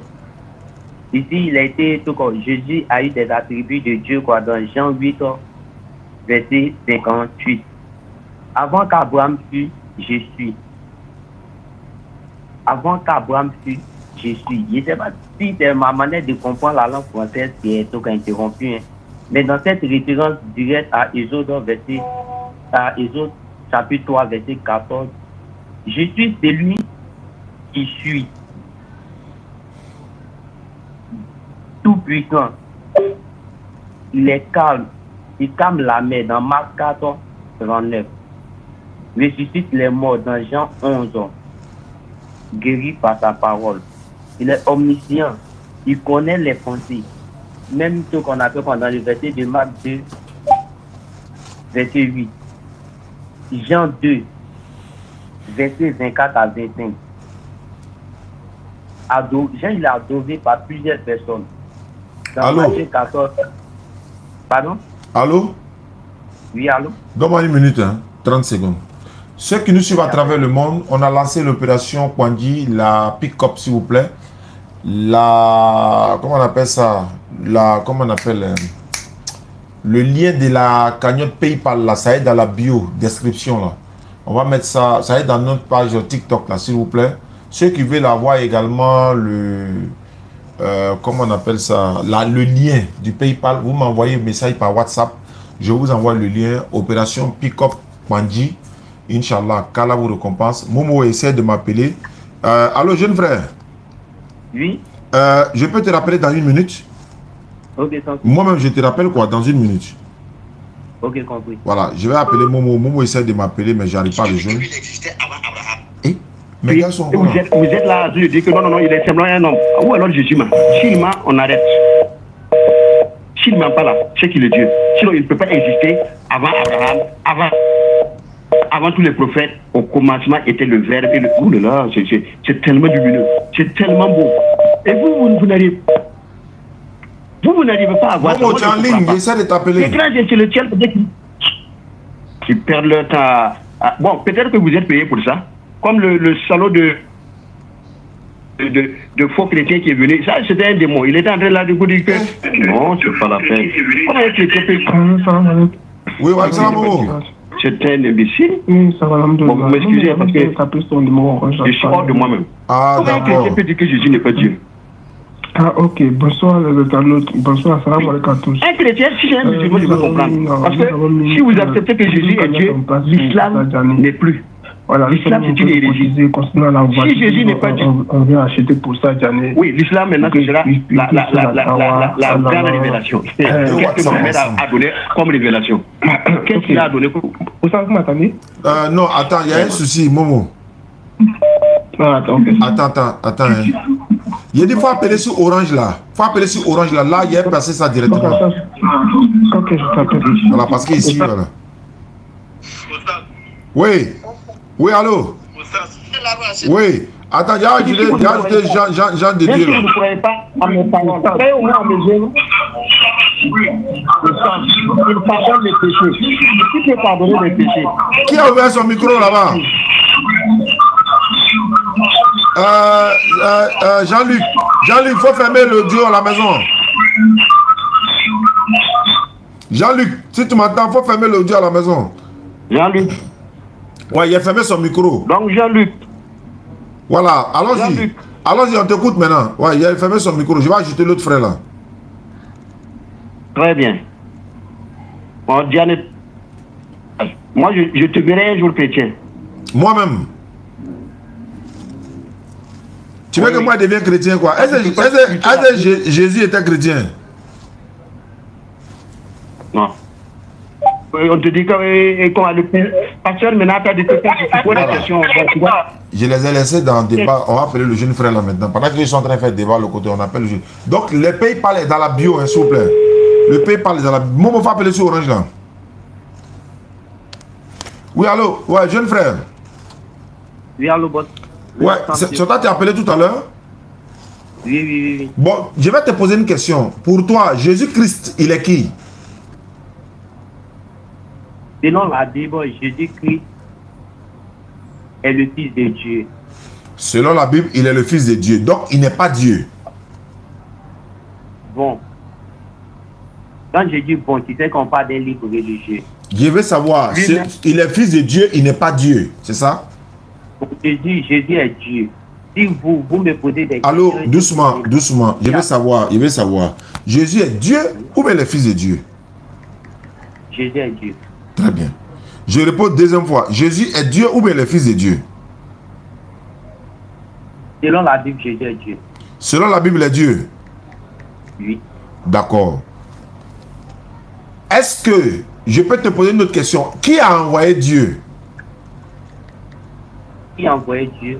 Ici, il a été tout comme Jésus a eu des attributs de Dieu, quoi, dans Jean 8, verset 58. Avant qu'Abraham fût, je suis. Avant qu'Abraham fût, je suis. Je ne sais pas si c'est ma manière de comprendre la langue française qui est tout interrompue. Hein. Mais dans cette référence directe à Exode chapitre 3, verset 14, je suis celui qui suis. Tout puissant. Il est calme. Il calme la mer dans Marc 4, 39. Ressuscite les morts dans Jean 11. Guéri par sa parole. Il est omniscient. Il connaît les pensées. Même ce qu'on appelle dans le verset de Marc 2, verset 8. Jean 2, verset 24 à 25. Jean, il est adoré par plusieurs personnes. Dans allô? Matthieu 14. Pardon? Allô? Oui, allô? Donne-moi une minute, hein, 30 secondes. Ceux qui nous suivent à travers le monde, on a lancé l'opération Pandji, la pick-up s'il vous plaît. La... Comment on appelle ça? Comment on appelle le lien de la cagnotte PayPal, là, ça est dans la bio, description, là. On va mettre ça, ça est dans notre page TikTok, là, s'il vous plaît. Ceux qui veulent avoir également le... comment on appelle ça? Le lien du PayPal, vous m'envoyez un message par WhatsApp. Je vous envoie le lien. Opération Pick-up Pandji. Inch'Allah, qu'Allah vous récompense. Momo essaie de m'appeler. Allô, jeune frère? Oui. Je peux te rappeler dans une minute? Ok, moi-même, je te rappelle quoi? Dans une minute. Ok, compris. Voilà, je vais appeler Momo. Momo essaie de m'appeler, mais j'arrive pas à le joindre. Eh, mes gars sont vous êtes là, je dis que non, il est semblant un homme. Ou alors Jésus ment. S'il ment, on arrête. S'il ne ment pas là, c'est qu'il est Dieu. Sinon, il ne peut pas exister avant Abraham, avant tous les prophètes. Au commencement était le Verbe et le... Ouh là là, c'est tellement lumineux. C'est tellement beau. Et vous n'arrivez pas. Vous n'arrivez pas à voir. Momo, tu es en ligne, j'essaie de t'appeler. Les grands intellectuels, peut-être qui perdent leur temps. Bon, peut-être que vous êtes payé pour ça. Comme le salaud de faux chrétien qui est venu. Ça, c'était un démon. Il était en train là de vous dire que non, c'est pas la peine. Comment est-ce que tu peux... Oui, salam Momo. C'était un imbécile. Bon, vous m'excusez parce que je suis hors de moi-même. Ah, comment est-ce que tu peux dire que Jésus n'est pas Dieu? Ah, ok. Bonsoir les internautes. Bonsoir, salam alaikum à tous. Un chrétien, si j'ai un musulman, je peux comprendre. Parce que si vous acceptez que Jésus est Dieu, l'islam n'est plus. Voilà, l'islam c'est une hérésie. Si Jésus n'est pas Dieu, on vient acheter pour ça, Jané. Oui, l'islam maintenant ce sera la grande révélation. Qu'est-ce que Mohamed a donné comme révélation? Qu'est-ce qu'il a donné? Vous savez, vous m'attendez? Non, attends, il y a un souci, Momo. Attends. Attends. Il dit qu'il faut appeler sur Orange là. Là, il a passé ça directement. Ok, je t'appelle. Voilà, parce qu'ici, voilà. Oui, allô? Oui. Attends, j'ai ajouté Jean de Dieu là. Vous ne croyez pas à mes paroles. Après, au moins, mes jeunes, il pardonne les péchés. Qui peut pardonner les péchés? Qui a ouvert son micro là-bas? Jean-Luc, il faut fermer l'audio à la maison. Jean-Luc, si tu m'entends, il faut fermer l'audio à la maison. Jean-Luc. Ouais, il a fermé son micro. Donc Jean-Luc. Voilà, allons-y. Allons-y, on t'écoute maintenant. Ouais, il a fermé son micro. Je vais ajouter l'autre frère là. Très bien. Bon, Diane, moi je te verrai un jour chrétien. Moi-même. Tu veux que moi je devienne chrétien quoi? Est-ce que Jésus était chrétien? Non. On te dit que le pasteur maintenant a dit que tu poses des questions. Je les ai laissés dans le débat. On va appeler le jeune frère là maintenant. Pendant qu'ils sont en train de faire le débat, le côté, on appelle le jeune. Donc le pays parle dans la bio, hein, s'il vous plaît. Le pays parle dans la bio. Moi, on va appeler sur Orange là. Oui, allô? Ouais, jeune frère. Oui, allô, boss. Ouais, c'est toi qui as appelé tout à l'heure? Oui. Bon, je vais te poser une question. Pour toi, Jésus-Christ, il est qui? Selon la Bible, Jésus-Christ est le Fils de Dieu. Selon la Bible, il est le Fils de Dieu. Donc, il n'est pas Dieu. Bon. Quand je dis bon, tu sais qu'on parle d'un livre religieux. Je veux savoir, il est Fils de Dieu, il n'est pas Dieu. C'est ça? Jésus est Dieu. Si vous me posez des questions... Allô, doucement. Je veux savoir. Jésus est Dieu ou bien le Fils de Dieu? Jésus est Dieu. Très bien. Je réponds deuxième fois. Jésus est Dieu ou bien le Fils de Dieu? Selon la Bible, Jésus est Dieu. Selon la Bible, il est Dieu? Oui. D'accord. Est-ce que je peux te poser une autre question? Qui a envoyé Dieu? Qui a envoyé Dieu?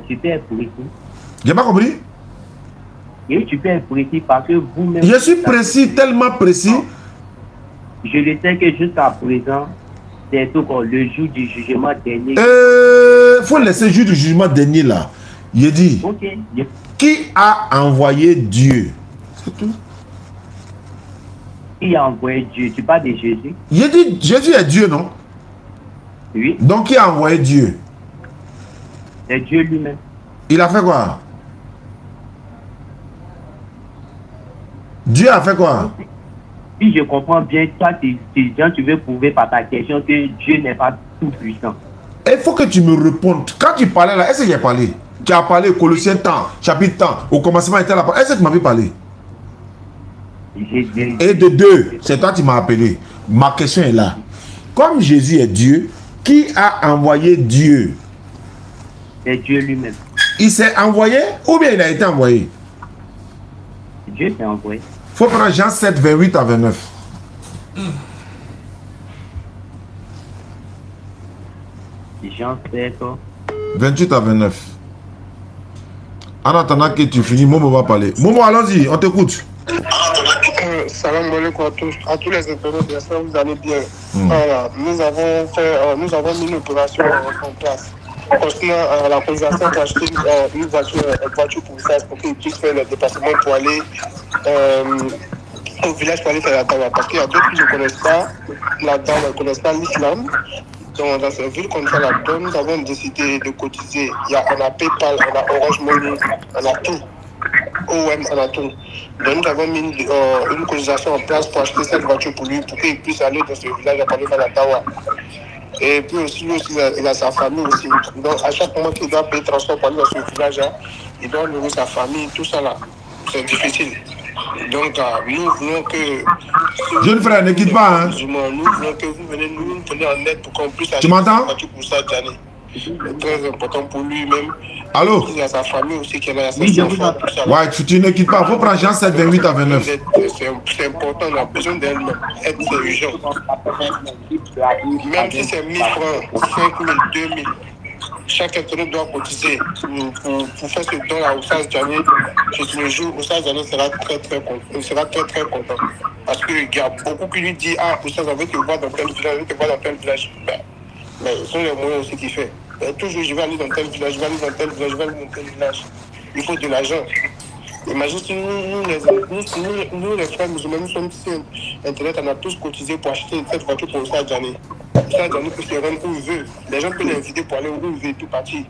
Tu peux être précis. J'ai pas compris? Et tu peux être précis parce que vous-même... Je suis précis, tellement précis. Je le sais que jusqu'à présent, c'est tout comme le jour du jugement dernier. Faut laisser le jour du jugement dernier là. Il dit, okay. Qui a envoyé Dieu? C'est tout. Qui a envoyé Dieu? Tu parles de Jésus? Il dit, Jésus est Dieu, non? Oui. Donc qui a envoyé Dieu? C'est Dieu lui-même. Il a fait quoi? Dieu a fait quoi? Si je comprends bien, toi, tu veux prouver par ta question que Dieu n'est pas tout puissant. Il faut que tu me répondes. Quand tu parlais là, est-ce que j'ai parlé? Tu as parlé Colossiens temps, chapitre temps, au commencement était là. Est-ce que tu m'avais parlé? Et de deux, c'est toi qui m'as appelé. Ma question est là. Comme Jésus est Dieu, qui a envoyé Dieu? C'est Dieu lui-même. Il s'est envoyé ou bien il a été envoyé? Dieu s'est envoyé. Il faut prendre Jean 7, 28 à 29. J'en sais quoi. 28 à 29. En attendant que tu finis, Momo va parler. Momo, allons-y, on t'écoute. Salam alaikum à tous les internautes, j'espère que vous allez bien. Voilà, nous avons mis une opération en place concernant la conversation pour acheter une voiture pour ça, pour qu'ils puissent faire le déplacement pour aller au village pour aller faire la dawa. Parce qu'il y a d'autres qui ne connaissent pas la dawa, ne connaissent pas l'islam. Donc dans cette ville comme ça, la donne, nous avons décidé de cotiser. On a PayPal, on a Orange Money, on a tout. OM, on a tout. Donc nous avons mis une cotisation en place pour acheter cette voiture pour lui, pour qu'il puisse aller dans ce village pour aller faire la dawa. Et puis aussi, lui aussi, il a sa famille aussi. Donc à chaque moment qu'il doit payer le transport pour aller dans ce village, il doit nourrir sa famille, tout ça là. C'est difficile. Donc nous voulons que... Jeune frère, ne quitte pas. Hein. Nous voulons que vous venez nous donner en aide pour qu'on puisse acheter une voiture pour ça, Gianni. C'est très important pour lui-même. Allô? Il a sa famille aussi qui a ses enfants, tout ça. Ouais, tu ne quittes pas. Il faut prendre Jean 7, 28 à 29. C'est important, on a besoin d'aide. Aide, c'est urgent. Même si c'est 1000 francs, 5 000, 2 000. Chaque internaute doit cotiser pour faire ce don à Oussas Diané. Le jour où Oussas Diané sera très content. Parce qu'il y a beaucoup qui lui disent ah, Oussas, on veut te voir dans tel village, on veut te voir dans tel village. Mais ce sont les moyens aussi qu'il fait. Toujours, je vais aller dans tel village, je vais aller dans tel village, je vais aller dans tel village. Il faut de l'argent. Imagine si nous, les frères musulmans, nous sommes sur Internet, on a tous cotisé pour acheter cette voiture pour Oussas Diané. Oussas Diané peut se rendre où il veut. Les gens peuvent l'inviter pour aller où il veut, tout partir.